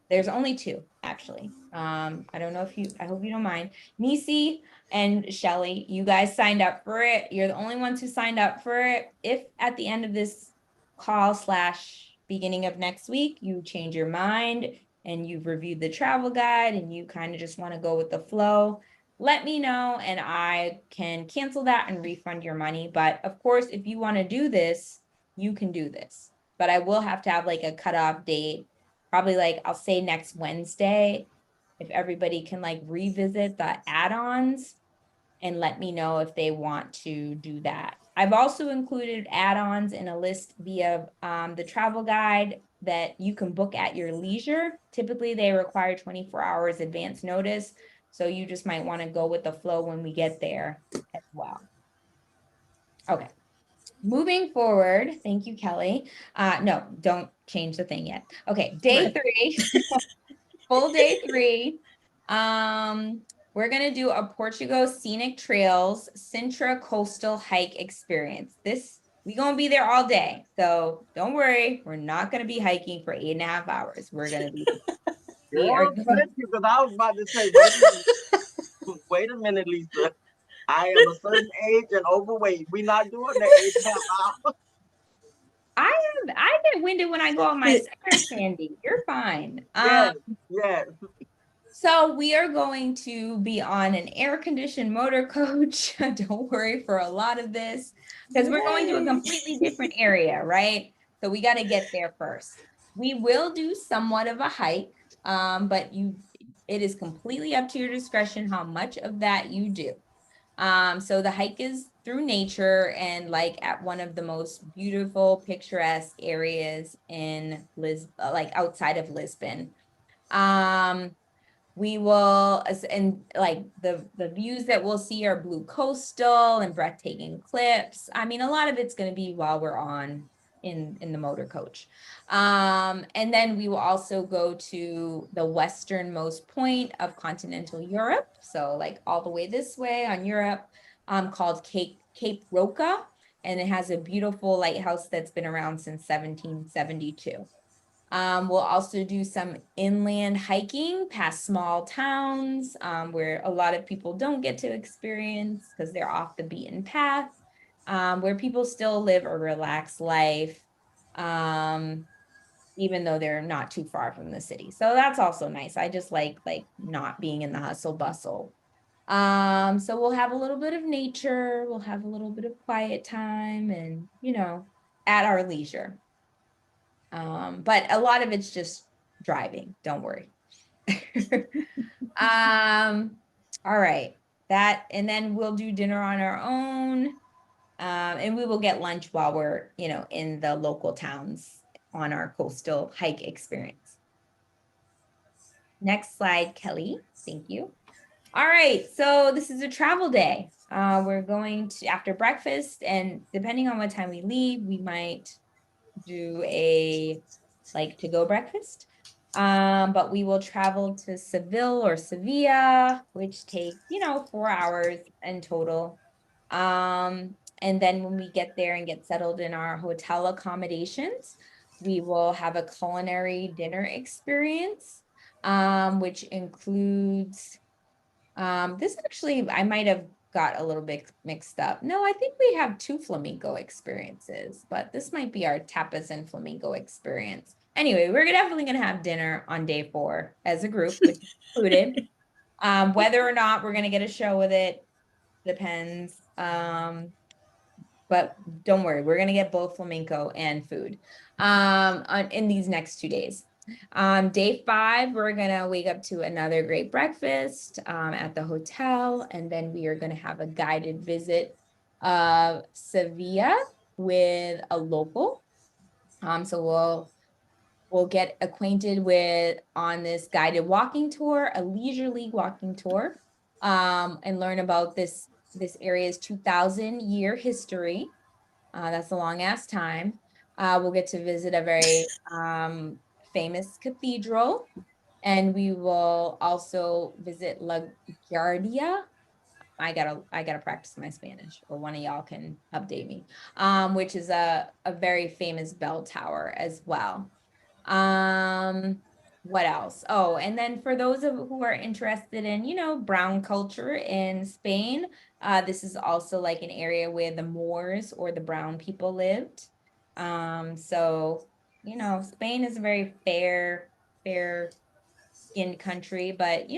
There's only two, actually. I don't know if I hope you don't mind. Nisi and Shelly, you guys signed up for it. You're the only ones who signed up for it. If at the end of this call / beginning of next week, you change your mind and you've reviewed the travel guide and you kind of just want to go with the flow, let me know and I can cancel that and refund your money. But of course, if you want to do this, you can do this. But I will have to have like a cutoff date, probably like I'll say next Wednesday, if everybody can like revisit the add-ons and let me know if they want to do that. I've also included add-ons in a list via the travel guide that you can book at your leisure. Typically, they require 24 hours advance notice. So you just might want to go with the flow when we get there as well. Okay. Moving forward, thank you, Kelly. No, don't change the thing yet. Okay, day 3, full day 3. We're gonna do a Portugal Scenic Trails Sintra Coastal Hike experience. We're gonna be there all day, so don't worry. We're not gonna be hiking for 8.5 hours. We're gonna be. Well, thank you, because I was about to say, wait a minute, wait a minute, Lisa. I am a certain age and overweight. We're not doing the 8.5 hours. I get winded when I go on my stairs, Sandy. You're fine. Yes, yes. So we are going to be on an air-conditioned motor coach. Don't worry for a lot of this, because we're going to a completely different area, right? So we got to get there first. We will do somewhat of a hike, but it is completely up to your discretion how much of that you do. So the hike is through nature and like at one of the most beautiful, picturesque areas in like outside of Lisbon. We will, and like the views that we'll see are blue coastal and breathtaking cliffs. I mean, a lot of it's going to be while we're on in the motor coach. And then we will also go to the westernmost point of continental Europe. So like all the way this way on Europe, called Cape Roca. And it has a beautiful lighthouse that's been around since 1772. We'll also do some inland hiking past small towns where a lot of people don't get to experience because they're off the beaten path, where people still live a relaxed life, even though they're not too far from the city. So that's also nice. I just like not being in the hustle bustle. So we'll have a little bit of nature, we'll have a little bit of quiet time and, at our leisure. But a lot of it's just driving, don't worry. All right, and then we'll do dinner on our own. And we will get lunch while we're, in the local towns on our coastal hike experience. Next slide, Kelly. Thank you. All right, so this is a travel day. We're going to, after breakfast, and depending on what time we leave, we might do a to-go breakfast. But we will travel to Seville or Sevilla, which takes, 4 hours in total. And then when we get there and get settled in our hotel accommodations, we will have a culinary dinner experience, which includes, this actually, I might have got a little bit mixed up. No, I think we have 2 flamenco experiences, but this might be our tapas and flamenco experience. Anyway, we're definitely going to have dinner on day 4 as a group, which is included. Whether or not we're going to get a show with it depends. But don't worry, we're going to get both flamenco and food in these next 2 days. Day 5, we're gonna wake up to another great breakfast at the hotel, and then we are gonna have a guided visit of Sevilla with a local. So we'll get acquainted with on this guided walking tour, a leisurely walking tour, and learn about this area's 2,000-year history. That's a long ass time. We'll get to visit a very famous cathedral. And we will also visit La Guardia. I gotta practice my Spanish, or one of y'all can update me. Which is a very famous bell tower as well. What else? Oh, and then for those of who are interested in, brown culture in Spain, this is also like an area where the Moors or the brown people lived. So, Spain is a very fair skinned country, but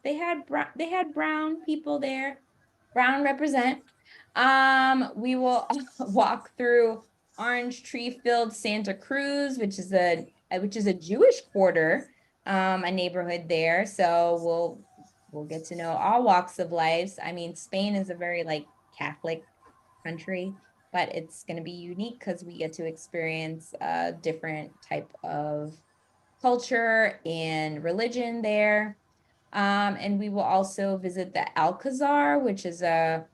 they had brown people there. Brown represent. We will walk through orange tree filled Santa Cruz, which is a Jewish quarter, a neighborhood there. So we'll get to know all walks of life. I mean, Spain is a very like Catholic country, but it's going to be unique because we get to experience a different type of culture and religion there. And we will also visit the Alcazar, which is a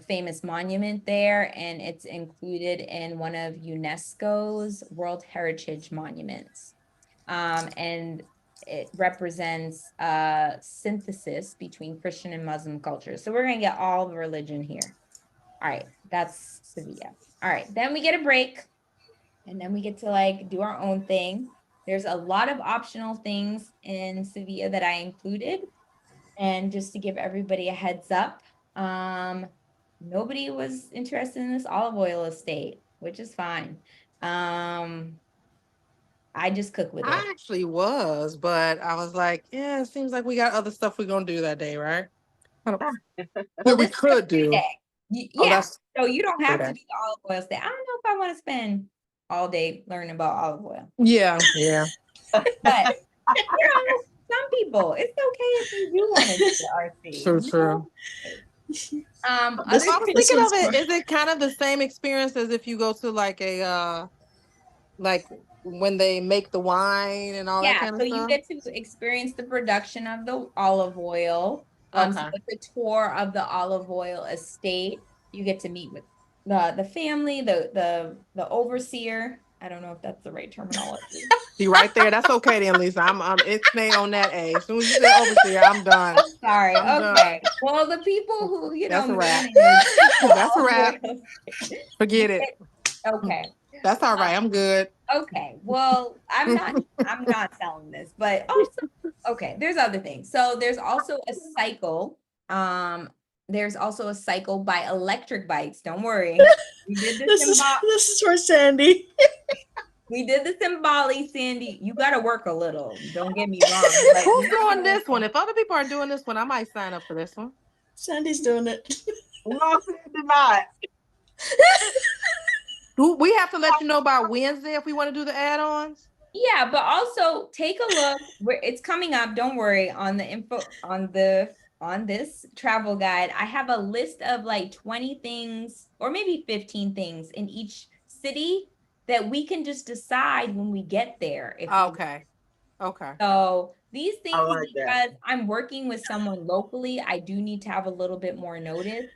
famous monument there, and it's included in one of UNESCO's World Heritage Monuments. And it represents a synthesis between Christian and Muslim cultures. So we're going to get all the religion here. All right, that's Sevilla. All right, then we get a break, and then we get to like do our own thing. There's a lot of optional things in Sevilla that I included. And just to give everybody a heads up, nobody was interested in this olive oil estate, which is fine. I just cook with I it. actually was, but I was like, yeah, it seems like we got other stuff we're gonna do that day, right? That we This is could a free do. day. Oh, Yeah, that's so you don't have free to day. do the olive oil estate. I don't know if I want to spend all day learning about olive oil, Yeah. but some people, it's okay if you do want to do the RC. True. This, Other I was this thinking one's of for it, is it kind of the same experience as if you go to like a like when they make the wine and all that Yeah, kind of so you stuff? get to experience the production of the olive oil. So Okay. with the tour of the olive oil estate, you get to meet with the family, the overseer. I don't know if that's the right terminology. See right there. That's okay then, Lisa. I'm it's stay on that A. As soon as you say overseer, I'm done. I'm sorry. I'm Okay. done. Well, the people who, That's a wrap. manage the That's a olive wrap. oil Forget it. okay. That's all right. I'm good. Okay, well, I'm not selling this, but also, okay, there's other things. So there's also a cycle. There's also a cycle by electric bikes. Don't worry. We did this this in is this is for Sandy. we did this in Bali, Sandy. You gotta work a little. Don't get me wrong. But Who's doing this one? If other people are doing this one, I might sign up for this one. Sandy's doing it. No, Sandy not. Do we have to let you know by Wednesday if we want to do the add-ons? yeah, but also take a look where it's coming up. Don't worry on the info on this travel guide. I have a list of like 20 things or maybe 15 things in each city that we can just decide when we get there. If we Okay. so these I things, like that. because I'm working with someone locally, I do need to have a little bit more notice.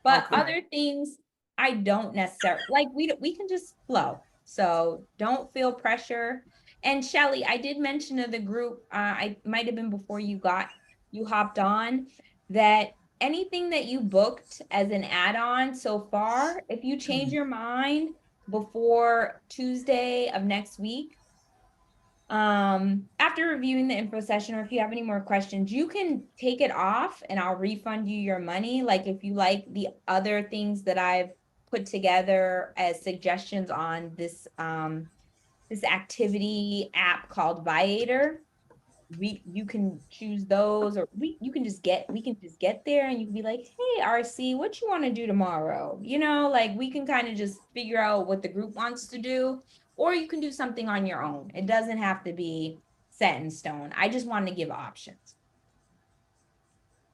But Okay. other things, I don't necessarily like. We can just flow. So don't feel pressure. And Shelly, I did mention to the group, I might have been before you hopped on, that anything that you booked as an add-on so far, if you change your mind before Tuesday of next week, after reviewing the info session, or if you have any more questions, you can take it off and I'll refund you your money. Like if you like the other things that I've put together as suggestions on this activity app called Viator, you can choose those, or we can just get there and you can be like, hey, RC, what you want to do tomorrow? Like we can kind of just figure out what the group wants to do, or you can do something on your own. It doesn't have to be set in stone. I just want to give options.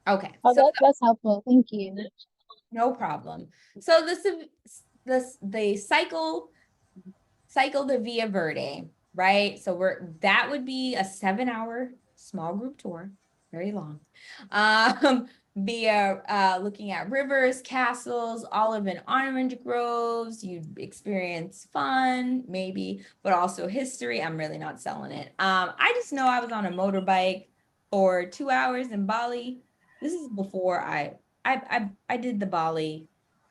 Okay, Oh, so that's helpful. Thank you. no problem. So the cycle the Via Verde, right? So that would be a 7-hour small group tour, very long. via looking at rivers, castles, olive and orange groves. You'd experience fun, maybe, but also history. I'm really not selling it. I just know I was on a motorbike for 2 hours in Bali. This is before I did the Bali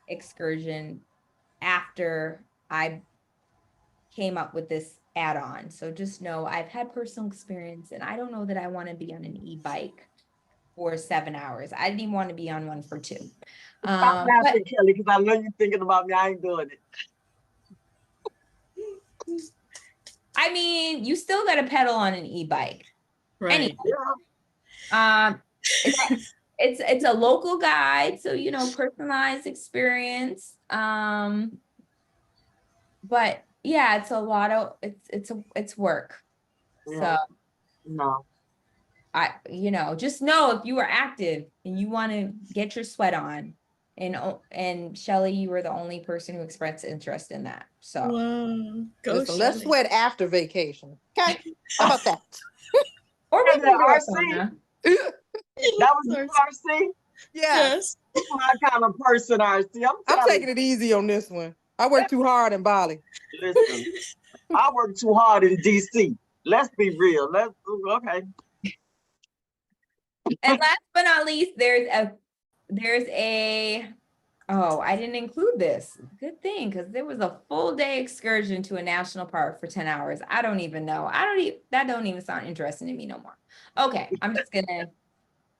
excursion after I came up with this add-on. So just know I've had personal experience, and I don't know that I want to be on an e-bike for 7 hours. I didn't even want to be on one for 2. Stop But laughing, Kelly, because I know you're thinking about me. I ain't doing it. I mean, you still got to pedal on an e-bike. Right. Anyway, Yeah. it's a local guide, so personalized experience. But yeah, it's a lot of it's work. Yeah. So No. just know if you are active and you want to get your sweat on, and Shelly, you were the only person who expressed interest in that. So Wow. Go Listen, let's Shelley. sweat after vacation. Okay, how about that? or we And can do a RC, sauna. that was you, RC. Yes, Yes. You're my kind of person, RC. I'm I'm telling taking it easy on this one. I worked too hard in Bali. you. Listen, I work too hard in DC. Let's be real. Okay. And last but not least, there's a oh, I didn't include this. Good thing, because there was a full day excursion to a national park for 10 hours. I don't even know. That don't even sound interesting to me no more. Okay, I'm just gonna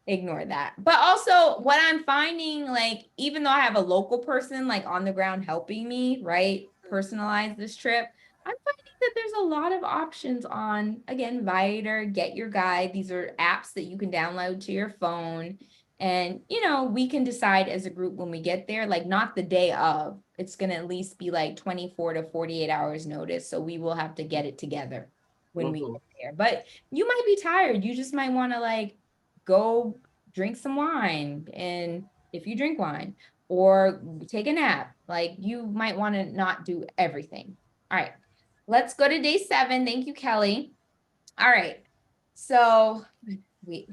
ignore that. But also what I'm finding, like, even though I have a local person like on the ground helping me, right, personalize this trip, I'm finding that there's a lot of options on, again, Viator, Get Your Guide. These are apps that you can download to your phone. And, we can decide as a group when we get there, like not the day of, it's going to at least be like 24 to 48 hours notice. So we will have to get it together when we get there. But you might be tired. You just might want to like go drink some wine. And if you drink wine, or take a nap, like you might want to not do everything. All right, let's go to day 7. Thank you, Kelly. All right, so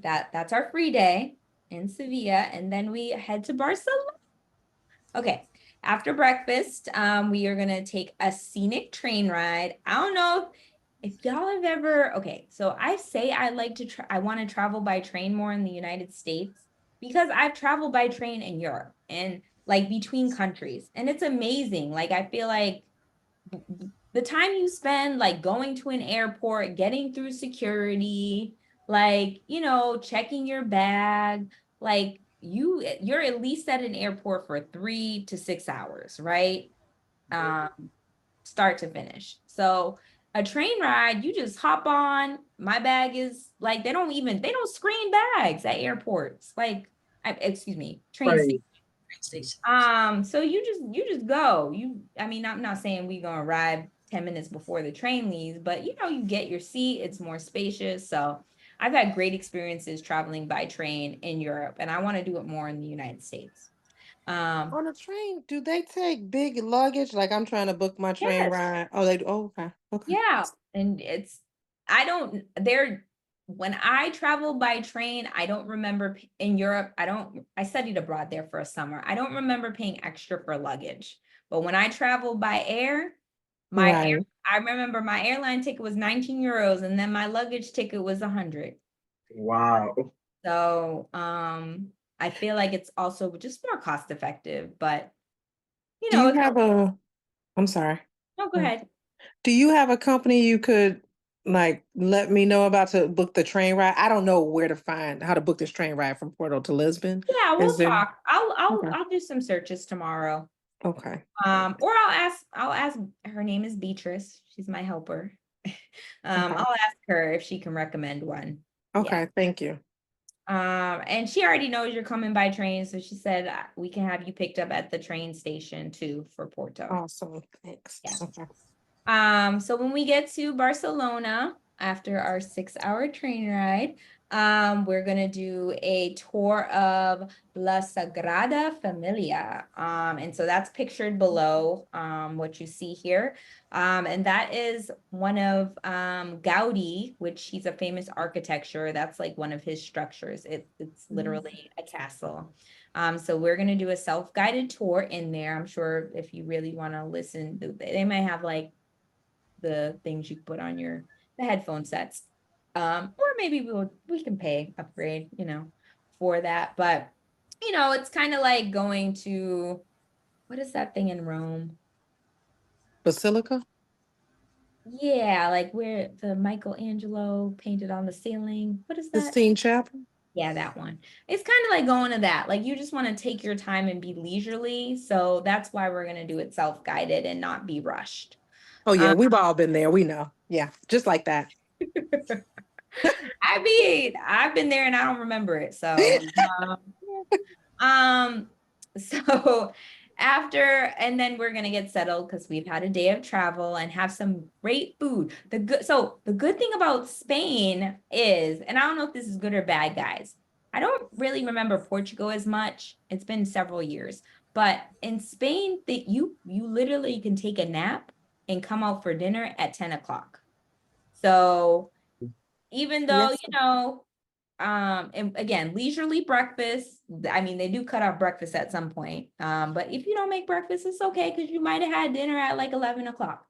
that's our free day in Sevilla, and then we head to Barcelona. Okay, after breakfast, we are gonna take a scenic train ride. I don't know if y'all have ever, okay, so I say I like to I want to travel by train more in the United States because I've traveled by train in Europe and like between countries, and it's amazing. Like I feel like the time you spend like going to an airport, getting through security, like, checking your bag, like you're at least at an airport for 3 to 6 hours, right? Start to finish. So a train ride, you just hop on. My bag is like, they don't screen bags at airports. Like, excuse me, train Right. station. So you just go. I mean, I'm not saying we gonna arrive 10 minutes before the train leaves, but you get your seat, it's more spacious. So I've had great experiences traveling by train in Europe, and I want to do it more in the United States. On a train, do they take big luggage? Like I'm trying to book my train Yes. ride. Oh, they do. Oh, okay. Okay. Yeah, and when I travel by train, I don't remember in Europe, I studied abroad there for a summer. I don't remember paying extra for luggage. But when I travel by air, Right. I remember my airline ticket was 19 euros, and then my luggage ticket was 100. Wow. So, I feel like it's also just more cost effective, but Do you it's, have I'm sorry. no, go ahead. Do you have a company you could like let me know about to book the train ride? I don't know where to find how to book this train ride from Porto to Lisbon. Yeah, we'll Is there? talk. I'll Okay. I'll do some searches tomorrow. Okay. Or I'll ask, her name is Beatrice. She's my helper. Okay. I'll ask her if she can recommend one. Okay. Thank you. And she already knows you're coming by train, so she said we can have you picked up at the train station too for Porto. Awesome. Thanks. Yeah. Okay. So when we get to Barcelona after our 6-hour train ride, We're gonna do a tour of La Sagrada Familia. And so that's pictured below, what you see here. And that is one of Gaudi, which he's a famous architecture. That's like one of his structures. It's literally a castle. So we're gonna do a self-guided tour in there. I'm sure if you really want to listen, they might have like the things you put on the headphone sets. Or maybe we can pay upgrade, for that. But it's kind of like going to, what is that thing in Rome? Basilica? Yeah, like where the Michelangelo painted on the ceiling. What is that? Sistine Chapel? Yeah, that one. It's kind of like going to that. Like you just want to take your time and be leisurely. So that's why we're gonna do it self-guided and not be rushed. Oh yeah, we've all been there. We know. Yeah, just like that. I've been there and I don't remember it. So, so and then we're gonna get settled because we've had a day of travel and have some great food. The good thing about Spain is, and I don't know if this is good or bad, guys. I don't really remember Portugal as much. It's been several years, but in Spain, that you literally can take a nap and come out for dinner at 10 o'clock. So even though, Yes. And again, leisurely breakfast. I mean, they do cut off breakfast at some point. But if you don't make breakfast, it's okay because you might have had dinner at like 11 o'clock.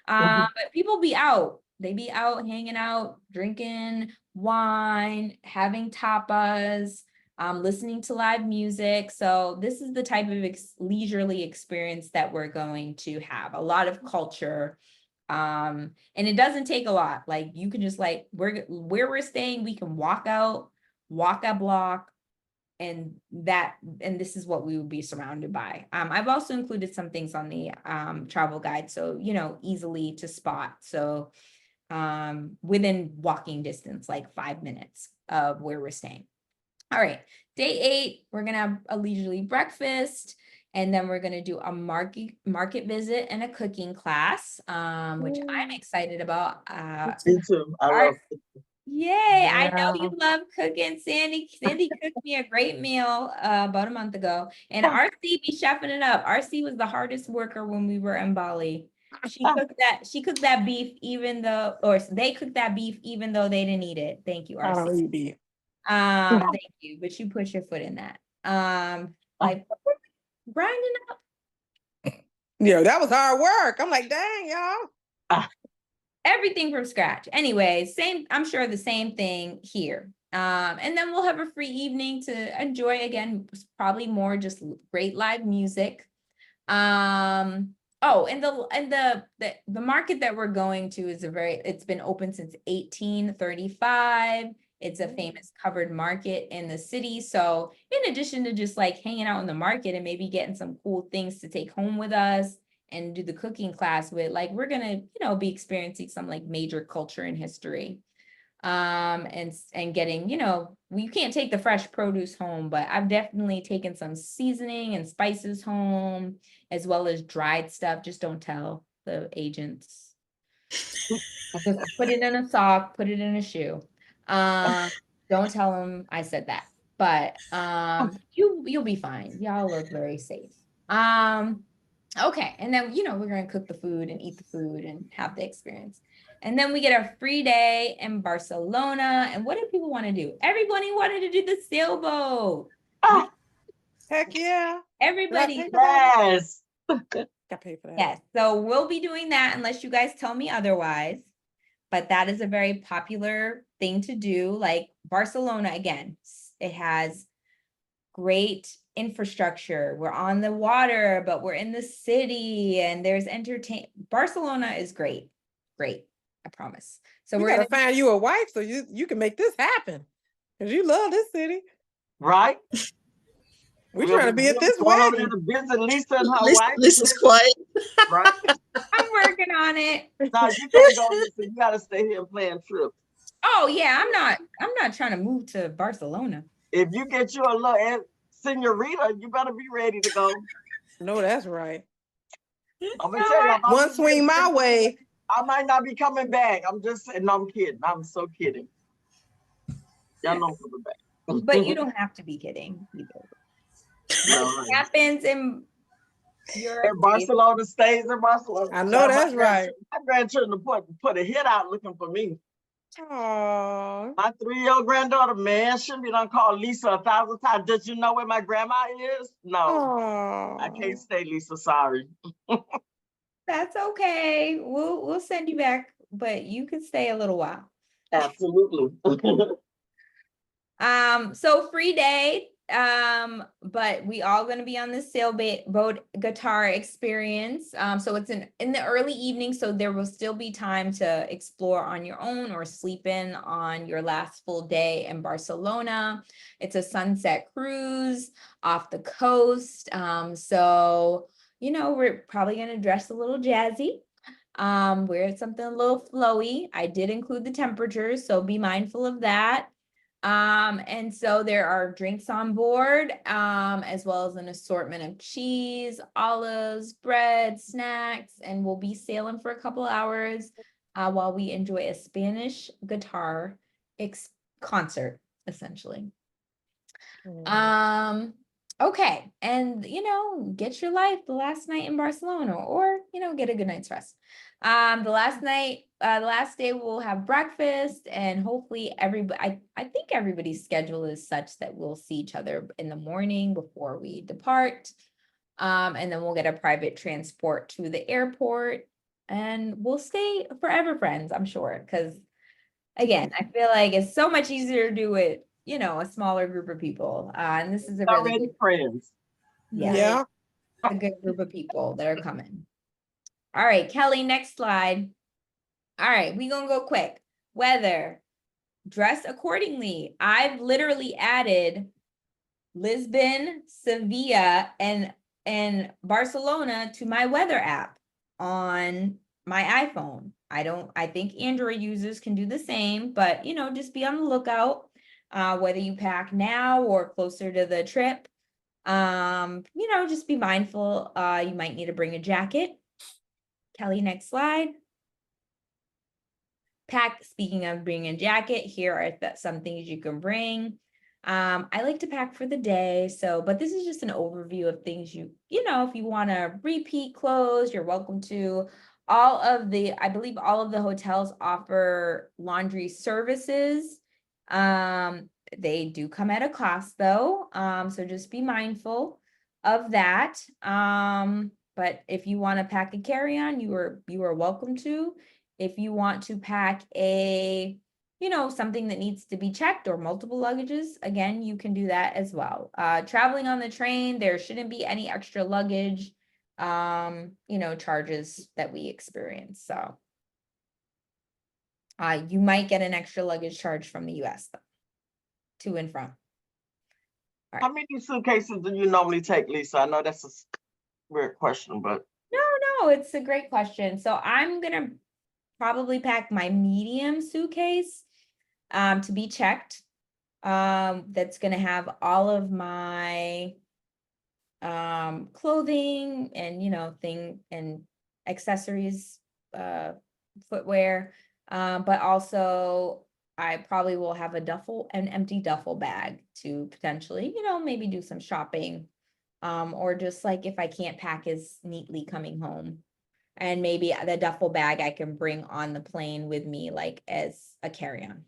But people be out. They be out hanging out, drinking wine, having tapas, listening to live music. So this is the type of leisurely experience that we're going to have. A lot of culture. And it doesn't take a lot. Like you can just like where we're staying, we can walk out, walk a block, and this is what we would be surrounded by. I've also included some things on the travel guide, so easily to spot. So within walking distance, like 5 minutes of where we're staying. All right, day 8, we're gonna have a leisurely breakfast. And then we're going to do a market visit and a cooking class, which I'm excited about. Me too. I love it. Yay, I know you love cooking. Sandy cooked me a great meal about a month ago. And RC be chefing it up. RC was the hardest worker when we were in Bali. She cooked that beef they cooked that beef even though they didn't eat it. Thank you, RC. I don't eat beef. Thank you, but you put your foot in that. Like grinding up. Yeah, that was hard work. I'm like, dang, y'all. Everything from scratch. Anyway, I'm sure the same thing here. And then we'll have a free evening to enjoy again, probably more just great live music. Oh, and the market that we're going to is it's been open since 1835. It's a famous covered market in the city. So in addition to just like hanging out in the market and maybe getting some cool things to take home with us and do the cooking class with, like, we're gonna, be experiencing some like major culture and history. And getting, you can't take the fresh produce home, but I've definitely taken some seasoning and spices home, as well as dried stuff. Just don't tell the agents. Just put it in a sock, put it in a shoe. Don't tell them I said that, but you'll be fine. Y'all look very safe. Okay, and then we're gonna cook the food and eat the food and have the experience. And then we get a free day in Barcelona. And what do people want to do? Everybody wanted to do the sailboat. Heck yeah. Everybody. Yes. Got paid for that. Yes, so we'll be doing that unless you guys tell me otherwise. But that is a very popular thing to do. Like Barcelona, again, it has great infrastructure. We're on the water, but we're in the city and there's Barcelona is great. Great. I promise. So we're gonna find you a wife so you can make this happen. Because you love this city. Right? We're trying to be at this wedding. To visit Lisa and her wife. Lisa's quiet. Right? I'm working on it. No, you can't go, Lisa. You gotta stay here and plan trips. Oh yeah, I'm not trying to move to Barcelona. If you get you a little senorita, you better be ready to go. No, that's right. I'm gonna tell you, one swing my way. I might not be coming back. I'm just saying, no, I'm kidding. I'm so kidding. Y'all know I'm coming back. But you don't have to be kidding either. No, What happens in Europe? in Barcelona stays in Barcelona. I know Child, that's right. My grandchildren put a hit out looking for me. Aww. My 3-year-old granddaughter, man, should be done called Lisa 1,000 times. Did you know where my grandma is? No, I can't stay, Lisa. Sorry. That's okay. We'll send you back, but you can stay a little while. Absolutely. So free day. But we all gonna be on this sailboat guitar experience. So it's in the early evening, so there will still be time to explore on your own or sleep in on your last full day in Barcelona. It's a sunset cruise off the coast. So we're probably gonna dress a little jazzy. Wear something a little flowy. I did include the temperatures, so be mindful of that. And so there are drinks on board, as well as an assortment of cheese, olives, bread, snacks, and we'll be sailing for a couple hours, while we enjoy a Spanish guitar concert, essentially. Okay, and get your life the last night in Barcelona, or get a good night's rest. The last day we'll have breakfast, and hopefully everybody, I think everybody's schedule is such that we'll see each other in the morning before we depart. And then we'll get a private transport to the airport, and we'll stay forever friends, I'm sure, because again, I feel like it's so much easier to do it, a smaller group of people. And this is a really Already good, friends. Yeah. a good group of people that are coming. All right, Kelly, next slide. All right, we're gonna go quick. Weather, dress accordingly. I've literally added Lisbon, Sevilla, and Barcelona to my weather app on my iPhone. I think Android users can do the same, but just be on the lookout, whether you pack now or closer to the trip. Just be mindful, you might need to bring a jacket. Kelly, next slide. Speaking of bringing a jacket, here are some things you can bring. I like to pack for the day, but this is just an overview of things if you want to repeat clothes, you're welcome to. I believe all of the hotels offer laundry services. They do come at a cost though, so just be mindful of that. But if you want to pack a carry-on, you are welcome to. If you want to pack something that needs to be checked or multiple luggages, again, you can do that as well. Traveling on the train, there shouldn't be any extra luggage, charges that we experience. So you might get an extra luggage charge from the US though, to and from. All How right. many suitcases do you normally take, Lisa? I know that's a weird question, but No, it's a great question. So I'm gonna probably pack my medium suitcase, to be checked. That's gonna have all of my clothing and and accessories, footwear, but also I probably will have an empty duffel bag to potentially maybe do some shopping, or just like if I can't pack as neatly coming home, and maybe the duffel bag I can bring on the plane with me, like as a carry-on.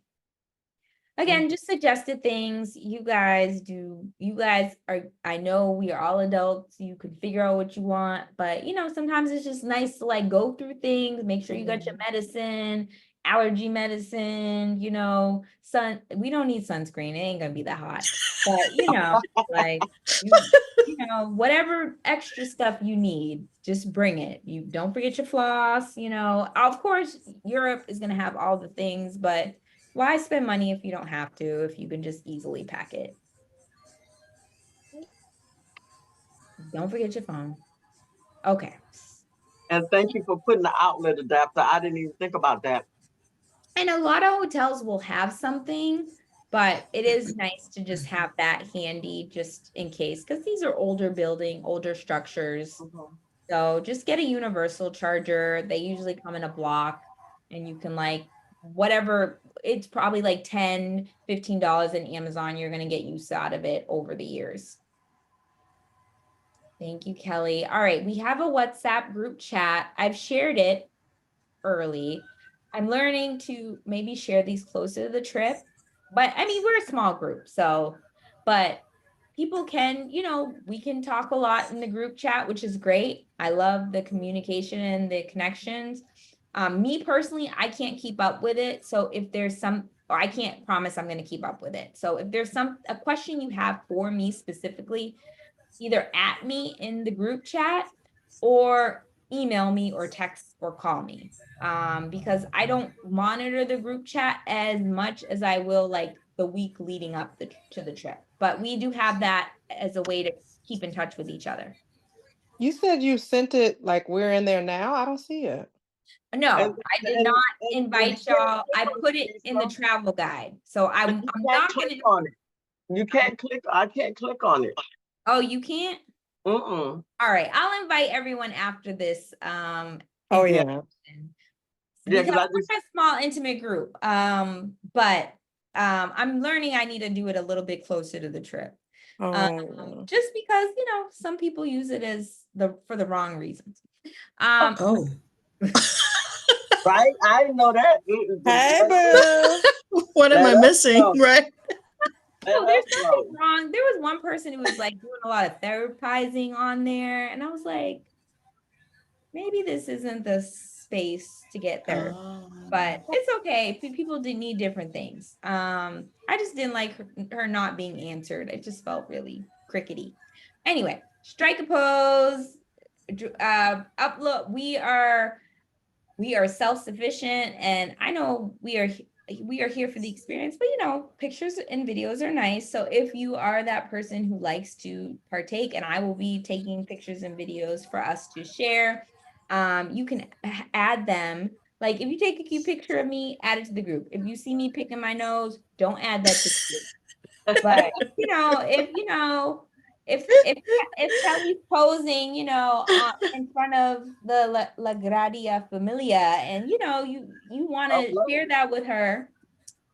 Again, just suggested things. You guys are, I know we are all adults. You can figure out what you want, but sometimes it's just nice to like go through things, make sure you got your medicine, allergy medicine, we don't need sunscreen. It ain't gonna be that hot, but like, whatever extra stuff you need, just bring it. You don't forget your floss, of course, Europe is gonna have all the things, but why spend money if you don't have to, if you can just easily pack it? Don't forget your phone. Okay. and thank you for putting the outlet adapter. I didn't even think about that. And a lot of hotels will have something, but it is nice to just have that handy just in case, because these are older structures. So just get a universal charger. They usually come in a block, and you can like whatever it's probably like $10, $15 in Amazon. You're gonna get use out of it over the years. Thank you, Kelly. All right, we have a WhatsApp group chat. I've shared it early. I'm learning to maybe share these closer to the trip, but I mean, we're a small group, so, but people can, we can talk a lot in the group chat, which is great. I love the communication and the connections. Me personally, I can't keep up with it. So if there's or I can't promise I'm going to keep up with it. So if there's a question you have for me specifically, either at me in the group chat or email me or text or call me. Because I don't monitor the group chat as much as I will like the week leading up to the trip. But we do have that as a way to keep in touch with each other. You said you sent it like we're in there now. I don't see it. No, I did not invite y'all. I put it in the Lisa, travel guide. So I'm you not can't gonna. click on it. You can't click. I can't click on it. Oh, you can't? Mm-mm. All right, I'll invite everyone after this. Oh group. yeah. Yeah, Because because we're a small, intimate group. But I'm learning I need to do it a little bit closer to the trip. Oh. Just because, some people use it as for the wrong reasons. Oh. right, I didn't know that. Hey, boo. What am I missing? Right. So there's nothing wrong. There was one person who was like doing a lot of therapizing on there, and I was like, maybe this isn't the space to get there. But it's okay. People did need different things. I just didn't like her not being answered. It just felt really crickety. Anyway, strike a pose. Upload. We are self-sufficient, and I know we are here for the experience, but pictures and videos are nice. So if you are that person who likes to partake, and I will be taking pictures and videos for us to share, you can add them. Like if you take a cute picture of me, add it to the group. If you see me picking my nose, don't add that to the group. But if Kelly's posing, in front of the La Gradia Familia, and you want to share that with her,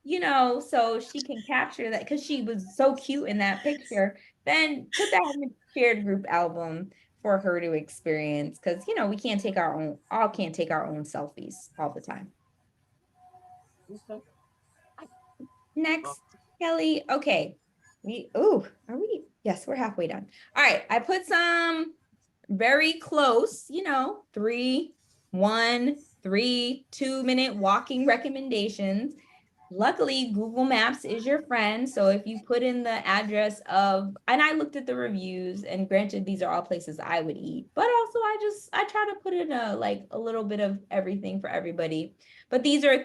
so she can capture that because she was so cute in that picture, then put that in the shared group album for her to experience, because we can't take can't take our own selfies all the time. Next, Kelly. Okay. Are we? Yes, we're halfway done. All right. I put some very close, 3, 1, 3, 2-minute walking recommendations. Luckily, Google Maps is your friend. So if you put in the address and I looked at the reviews, and granted, these are all places I would eat, but also I try to put in a little bit of everything for everybody. But these are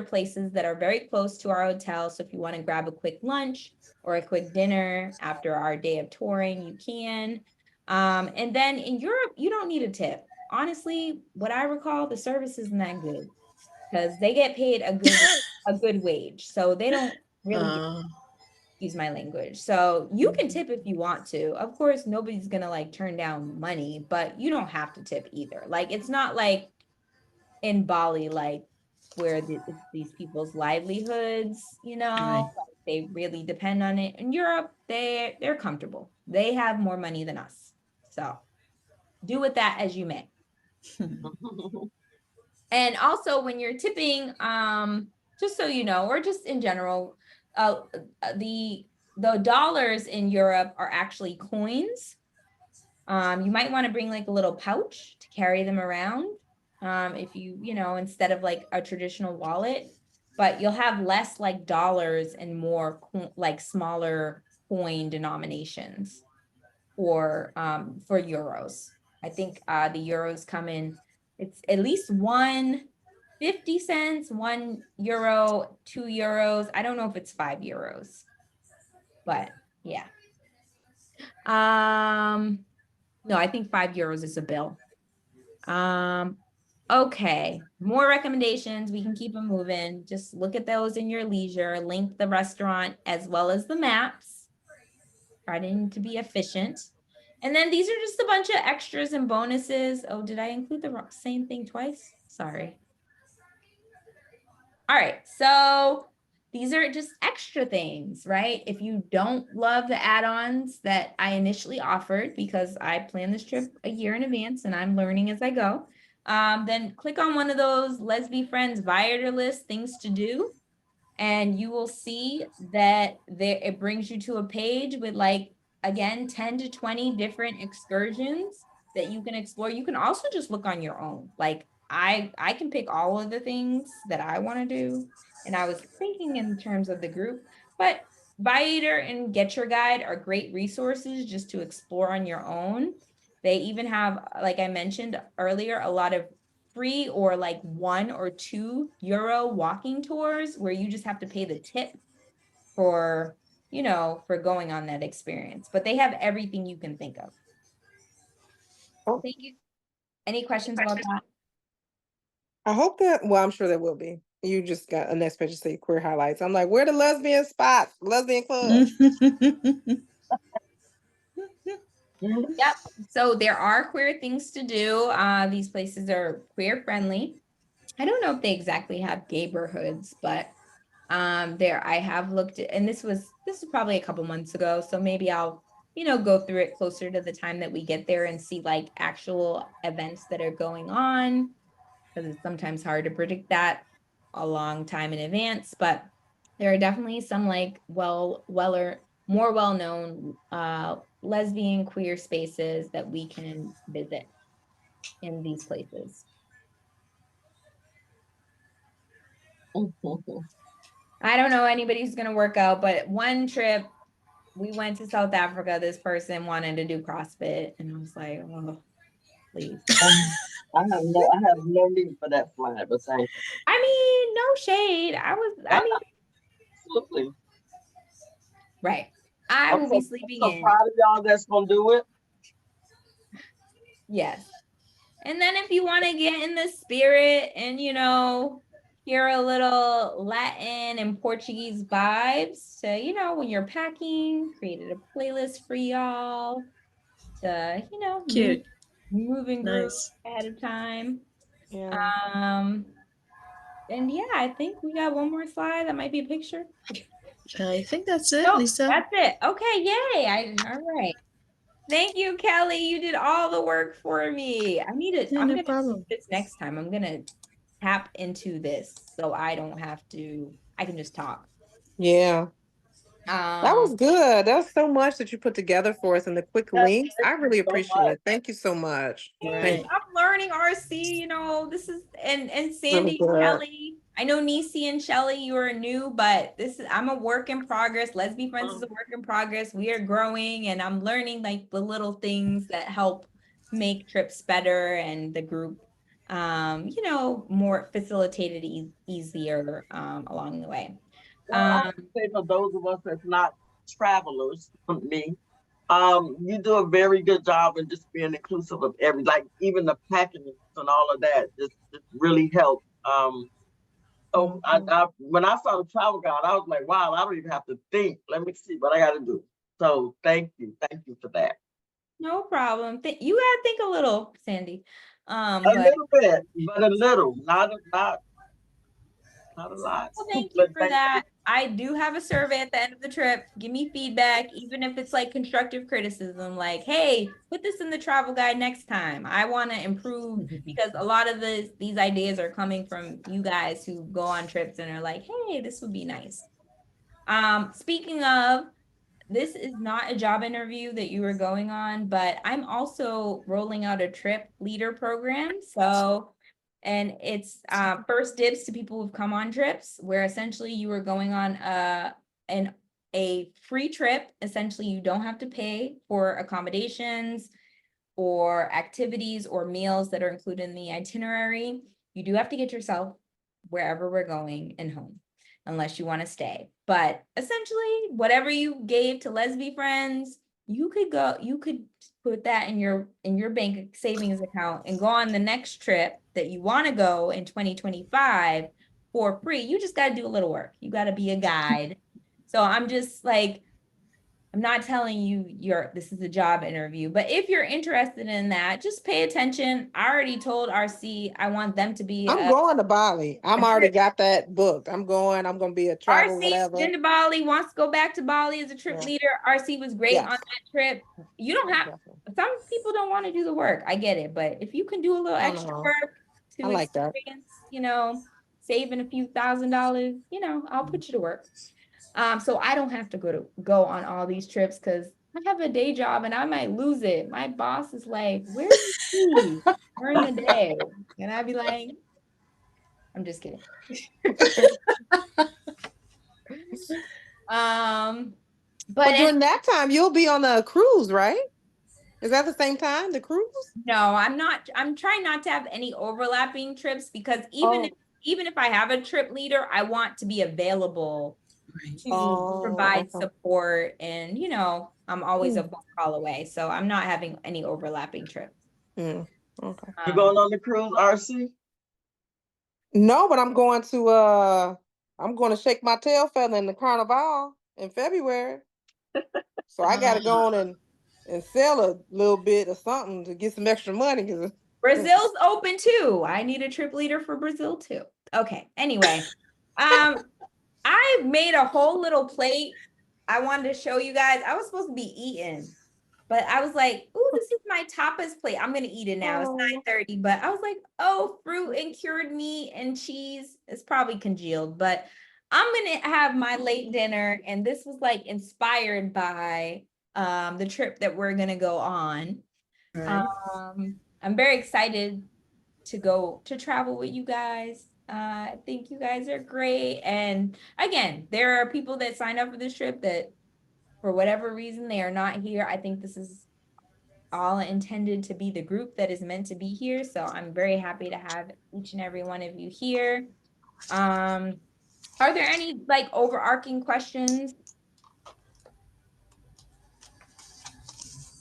places that are very close to our hotel. So if you want to grab a quick lunch or a quick dinner after our day of touring, you can. And then in Europe, you don't need a tip. Honestly, what I recall, the service isn't that good because they get paid a good wage. So they don't really use my language. So you can tip if you want to. Of course, nobody's gonna turn down money, but you don't have to tip either. It's not like in Bali, where it's these people's livelihoods, Right. they really depend on it. In Europe, they're comfortable. They have more money than us. So do with that as you may. And also when you're tipping, just so you know, or just in general, the dollars in Europe are actually coins. You might want to bring a little pouch to carry them around. If you instead of a traditional wallet, but you'll have less dollars and more smaller coin denominations for euros. I think the euros come in, it's at least 1.50 cents, €1, €2. I don't know if it's €5, but yeah. No, I think €5 is a bill. Okay, more recommendations. We can keep them moving. Just look at those in your leisure. Link the restaurant as well as the maps. Trying to be efficient. And then these are just a bunch of extras and bonuses. Oh, did I include the same thing twice? Sorry. All right, so these are just extra things, right? If you don't love the add-ons that I initially offered, because I planned this trip a year in advance and I'm learning as I go, then click on one of those Let's Be Friends Viator list things to do, and you will see that there it brings you to a page with, like, again, 10 to 20 different excursions that you can explore. You can also just look on your own. Like, I can pick all of the things that I want to do. And I was thinking in terms of the group, but Viator and Get Your Guide are great resources just to explore on your own. They even have, like I mentioned earlier, a lot of free or like €1 or €2 walking tours where you just have to pay the tip for, for going on that experience. But they have everything you can think of. Oh. Thank you. Any questions about that? I hope that, well, I'm sure there will be. You just got a next page to say queer highlights. I'm like, where the lesbian spots, lesbian clubs? Yep. So there are queer things to do. These places are queer friendly. I don't know if they exactly have neighborhoods, but there I have looked at, and this was probably a couple months ago, so maybe I'll go through it closer to the time that we get there and see like actual events that are going on, because it's sometimes hard to predict that a long time in advance. But there are definitely some like more well-known lesbian queer spaces that we can visit in these places. I don't know anybody who's gonna work out, but one trip we went to South Africa, this person wanted to do CrossFit, and I was like, oh, please. I have no need for that flag, but thank you. I mean, no shade. Absolutely. Right. I will be sleeping so in. proud of y'all that's gonna do it. Yes. And then if you want to get in the spirit and, hear a little Latin and Portuguese vibes to, when you're packing, created a playlist for y'all to, Cute. move and groove Nice. ahead of time. Yeah. And yeah, I think we got one more slide. That might be a picture. I think that's it, Nope, Lisa. that's it. Okay, yay. All right. Thank you, Kelly. You did all the work for me. I'm Yeah, gonna no do problem. this next time. I'm gonna tap into this so I don't have to, I can just talk. Yeah. That was good. That's so much that you put together for us and the quick links. I really appreciate it. Thank you so much. Right. I'm learning RC, this is, and Sandy, good. Kelly. I know Nisi and Shelly, you are new, but I'm a work in progress. Let's Be Friends is a work in progress. We are growing, and I'm learning like the little things that help make trips better and the group, more facilitated, easier, along the way. Well, I would say for those of us that's not travelers, me, you do a very good job in just being inclusive of like even the packages and all of that just really helped. So when I saw the travel guide, I was like, wow, I don't even have to think. Let me see what I got to do. So thank you for that. No problem. You gotta think a little, Sandy. A little bit, but a little, not a lot. Well, thank you for that. I do have a survey at the end of the trip. Give me feedback, even if it's like constructive criticism, like, hey, put this in the travel guide next time. I want to improve, because a lot of these ideas are coming from you guys who go on trips and are like, hey, this would be nice. Speaking of, this is not a job interview that you were going on, but I'm also rolling out a trip leader program. So, and it's first dibs to people who've come on trips, where essentially you are going on a free trip. Essentially, you don't have to pay for accommodations or activities or meals that are included in the itinerary. You do have to get yourself wherever we're going and home, unless you want to stay. But essentially, whatever you gave to Let's Be Friends, you could put that in your bank savings account and go on the next trip that you want to go in 2025 for free. You just got to do a little work. You got to be a guide. So I'm just like, I'm not telling you this is a job interview, but if you're interested in that, just pay attention. I already told RC I want them to be I'm going to Bali. I'm already got that booked. I'm going to be a travel, RC whatever. been to Bali, wants to go back to Bali as a trip Yeah. leader. RC was great Yes. on that trip. You don't have, some people don't want to do the work. I get it, but if you can do a little extra know. work to I like that. experience, you know, saving a few $1,000s, you know, I'll put you to work. So I don't have to go on all these trips because I have a day job and I might lose it. My boss is like, "Where is he during the day?" And I'd be like, "I'm just kidding." But But during that time, you'll be on a cruise, right? Is that the same time, the cruise? no, I'm not. I'm trying not to have any overlapping trips because even if I have a trip leader, I want to be available to provide support, and you know, I'm always a phone call away, so I'm not having any overlapping trips. Okay. You going on the cruise, RC? No, but I'm going to shake my tail feather in the carnival in February. So I gotta go on and sell a little bit or something to get some extra money. Brazil's open too. I need a trip leader for Brazil too. Okay. Anyway, I made a whole little plate. I wanted to show you guys. I was supposed to be eating, but I was like, "Ooh, this is my tapas plate. I'm gonna eat it now. It's 9:30." But I was like, "Oh, fruit and cured meat and cheese is probably congealed." But I'm gonna have my late dinner, and this was like inspired by the trip that we're gonna go on. Right. I'm very excited to go to travel with you guys. I think you guys are great. And again, there are people that sign up for this trip that for whatever reason they are not here. I think this is all intended to be the group that is meant to be here. So I'm very happy to have each and every one of you here. Are there any like overarching questions?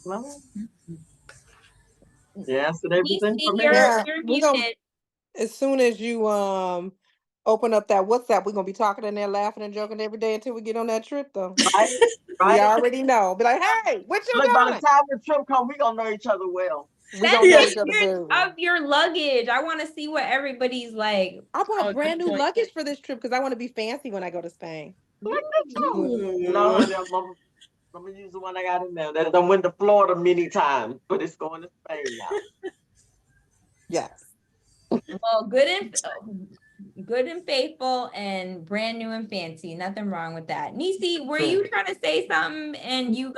No. You answered everything for me. You're muted. As soon as you open up that WhatsApp, we're gonna be talking in there, laughing and joking every day until we get on that trip, though. Right? We already know. Be like, hey, what you Look, by doing? the time the trip comes, we gonna know each other well. We Send gonna know each other pictures very well. of your luggage. I want to see what everybody's like. I bought brand new luggage for this trip because I want to be fancy when I go to Spain. No, honey, I'm gonna use the one I got in there. That I went to Florida many times, but it's going to Spain now. Yes. Well, good and faithful and brand new and fancy. Nothing wrong with that. Nisi, were you trying to say something and you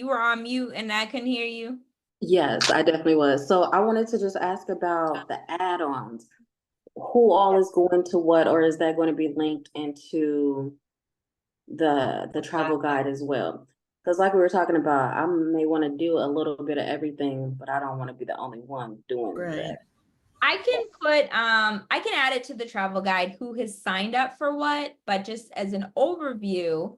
were on mute and I couldn't hear you? Yes, I definitely was. So I wanted to just ask about the add-ons. Who all is going to what, or is that going to be linked into the travel guide as well? Because like we were talking about, I may want to do a little bit of everything, but I don't want to be the only one doing that. I can add it to the travel guide who has signed up for what, but just as an overview,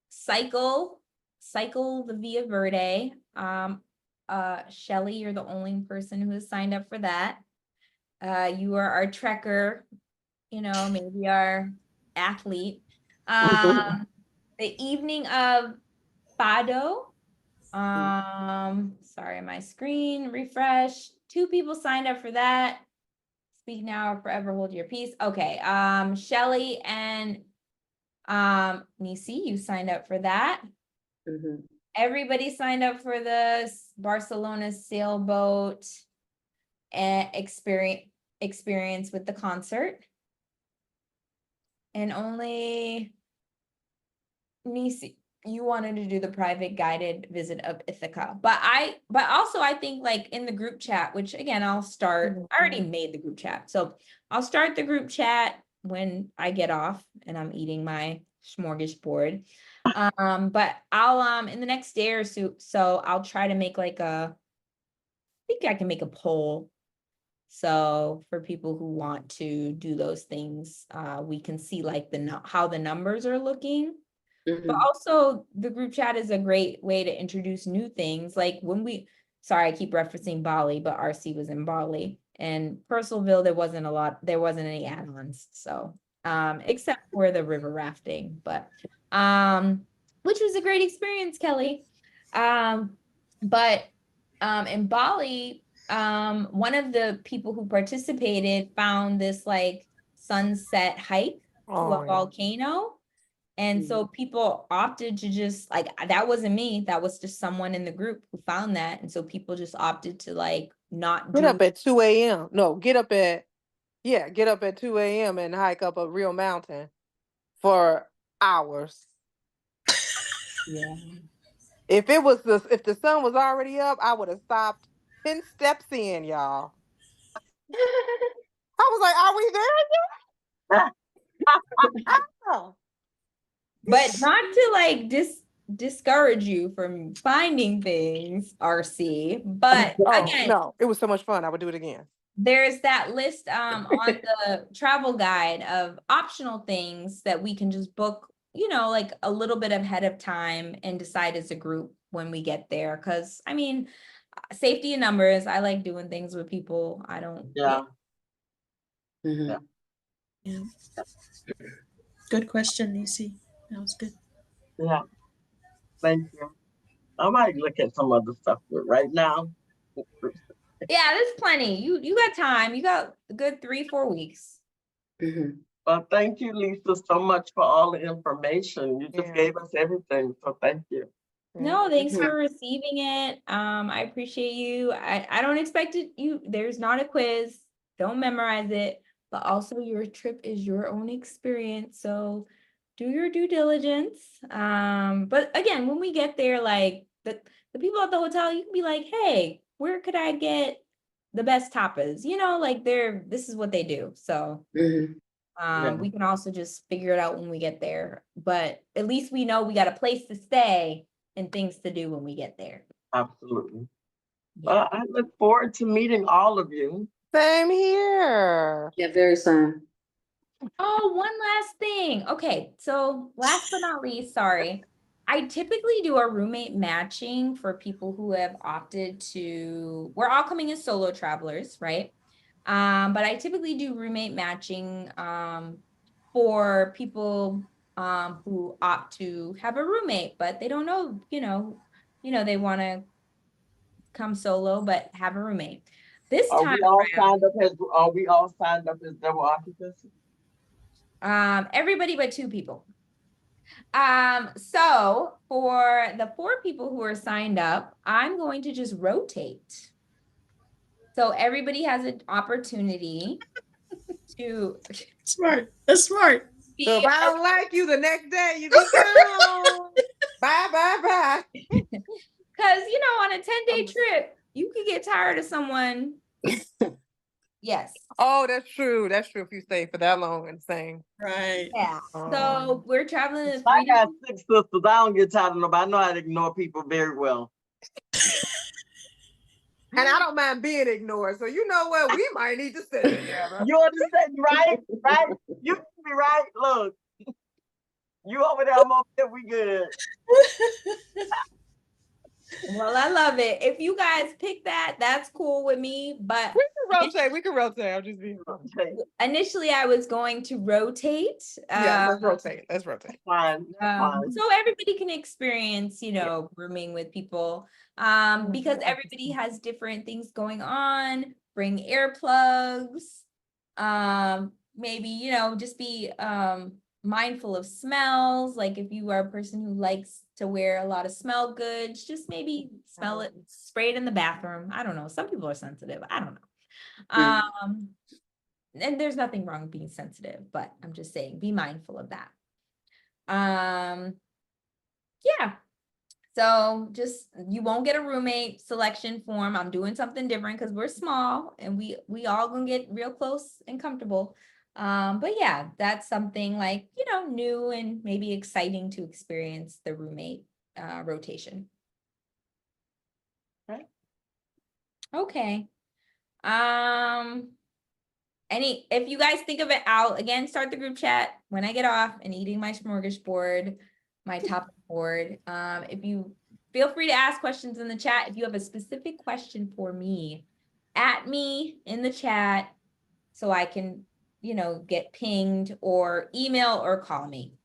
cycle the Via Verde. Shelly, you're the only person who has signed up for that. You are our trekker, you know, maybe our athlete. The evening of Fado. Sorry, my screen refreshed. 2 people signed up for that. Speak now or forever hold your peace. Okay. Shelly and Nisi, you signed up for that. Everybody signed up for the Barcelona sailboat and experience with the concert. And only Nisi, you wanted to do the private guided visit of Ithaca. But also I think like in the group chat, which again, I'll start, I already made the group chat. So I'll start the group chat when I get off and I'm eating my smorgasbord. But I'll, in the next day or so I'll try to make like I think I can make a poll. So for people who want to do those things, we can see like how the numbers are looking. But also the group chat is a great way to introduce new things. Like sorry, I keep referencing Bali, but RC was in Bali and Purcellville, there wasn't any add-ons. So, except for the river rafting, but, which was a great experience, Kelly. But in Bali, one of the people who participated found this like sunset hike to Oh, a yeah. volcano. And so people opted to just like, that wasn't me, that was just someone in the group who found that. And so people just opted to like not Get do. up at 2 a.m. No, get up at 2 a.m. and hike up a real mountain for hours. Yeah. If the sun was already up, I would have stopped 10 steps in, y'all. I was like, are we there yet? Oh. But not to like discourage you from finding things, RC. But Oh, again, no, it was so much fun. I would do it again. there's that list on the travel guide of optional things that we can just book, like a little bit ahead of time and decide as a group when we get there. Because I mean, safety in numbers. I like doing things with people. I don't. Yeah. Mhm. Yeah. Good question, Nisi. That was good. Yeah. Thank you. I might look at some other stuff, but right now. Yeah, there's plenty. You got time. You got a good 3-4 weeks. Mhm. Well, thank you, Lisa, so much for all the information. You just Yeah. gave us everything, so thank you. No, thanks Mhm. for receiving it. I appreciate you. I don't expect it. There's not a quiz. Don't memorize it. But also your trip is your own experience. So do your due diligence. But again, when we get there, like the people at the hotel, you can be like, hey, where could I get the best tapas? Like this is what they do. So Mhm. Yeah. we can also just figure it out when we get there. But at least we know we got a place to stay and things to do when we get there. Absolutely. Yeah. Well, I look forward to meeting all of you. Same here. Yeah, very soon. Oh, one last thing. Okay, so last but not least, sorry. I typically do a roommate matching for people who have opted to, we're all coming as solo travelers, right? But I typically do roommate matching for people who opt to have a roommate, but they don't know, they want to come solo but have a roommate. This Are time we all around, signed up as double occupancy? everybody but 2 people. So for the 4 people who are signed up, I'm going to just rotate. So everybody has an opportunity to Smart. That's smart. So if be, I don't like you the next day, you be gone. Bye, bye, bye. because on a 10-day trip, you could get tired of someone. Yes. Oh, that's true. That's true if you stay for that long and same. Right. Yeah. So we're traveling to I 3 got different. 6 sisters. I don't get tired of nobody. I know how to ignore people very well. And I don't mind being ignored. So you know what? We might need to stay together. You understand, right? Right? You can be right. Look, you over there, I'm over there. We good. Well, I love it. If you guys pick that, that's cool with me. But We can rotate. I'm just being funny. Okay, initially, I was going to rotate. Yeah, let's rotate. Let's rotate. fine. Fine. So everybody can experience, rooming with people. Because everybody has different things going on. Bring earplugs. Maybe, just be mindful of smells. Like if you are a person who likes to wear a lot of smell goods, just maybe smell it, spray it in the bathroom. I don't know. Some people are sensitive. I don't know. And there's nothing wrong with being sensitive, but I'm just saying, be mindful of that. Yeah. So just, you won't get a roommate selection form. I'm doing something different because we're small and we all gonna get real close and comfortable. But yeah, that's something like, new and maybe exciting to experience the roommate rotation. Okay. Okay. If you guys think of it, I'll again start the group chat when I get off and eating my smorgasbord, my top board. If you feel free to ask questions in the chat. If you have a specific question for me, at me in the chat so I can, get pinged, or email or call me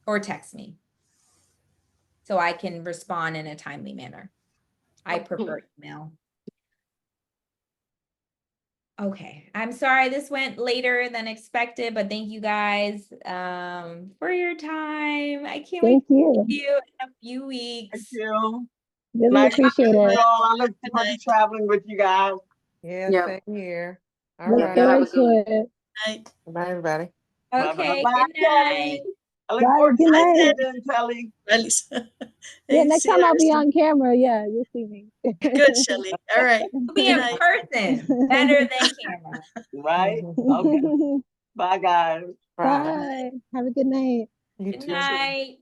or text me. so I can respond in a timely manner. I prefer email. Okay, I'm sorry this went later than expected, but thank you guys for your time. I can't wait Thank to you. see you in a few Thank weeks. you. Really Nice appreciate meeting it. you all. I look forward to traveling with you guys. Yeah, Yep. same here. All Look Yep, right. y'all have a forward good to it. Night. Bye, everybody. Okay, Bye, good night. Kelly. I look Bye, forward to good seeing night. you then, Kelly. Bye, Lisa. Yeah, Hey, next see you, time I'll be Arson. on camera. Yeah, you'll see me. Good, Shelly. All right. We'll be Good in night. person, better than camera. Right? Okay. Bye, guys. Bye. Bye. Have a good night. You Good too. night.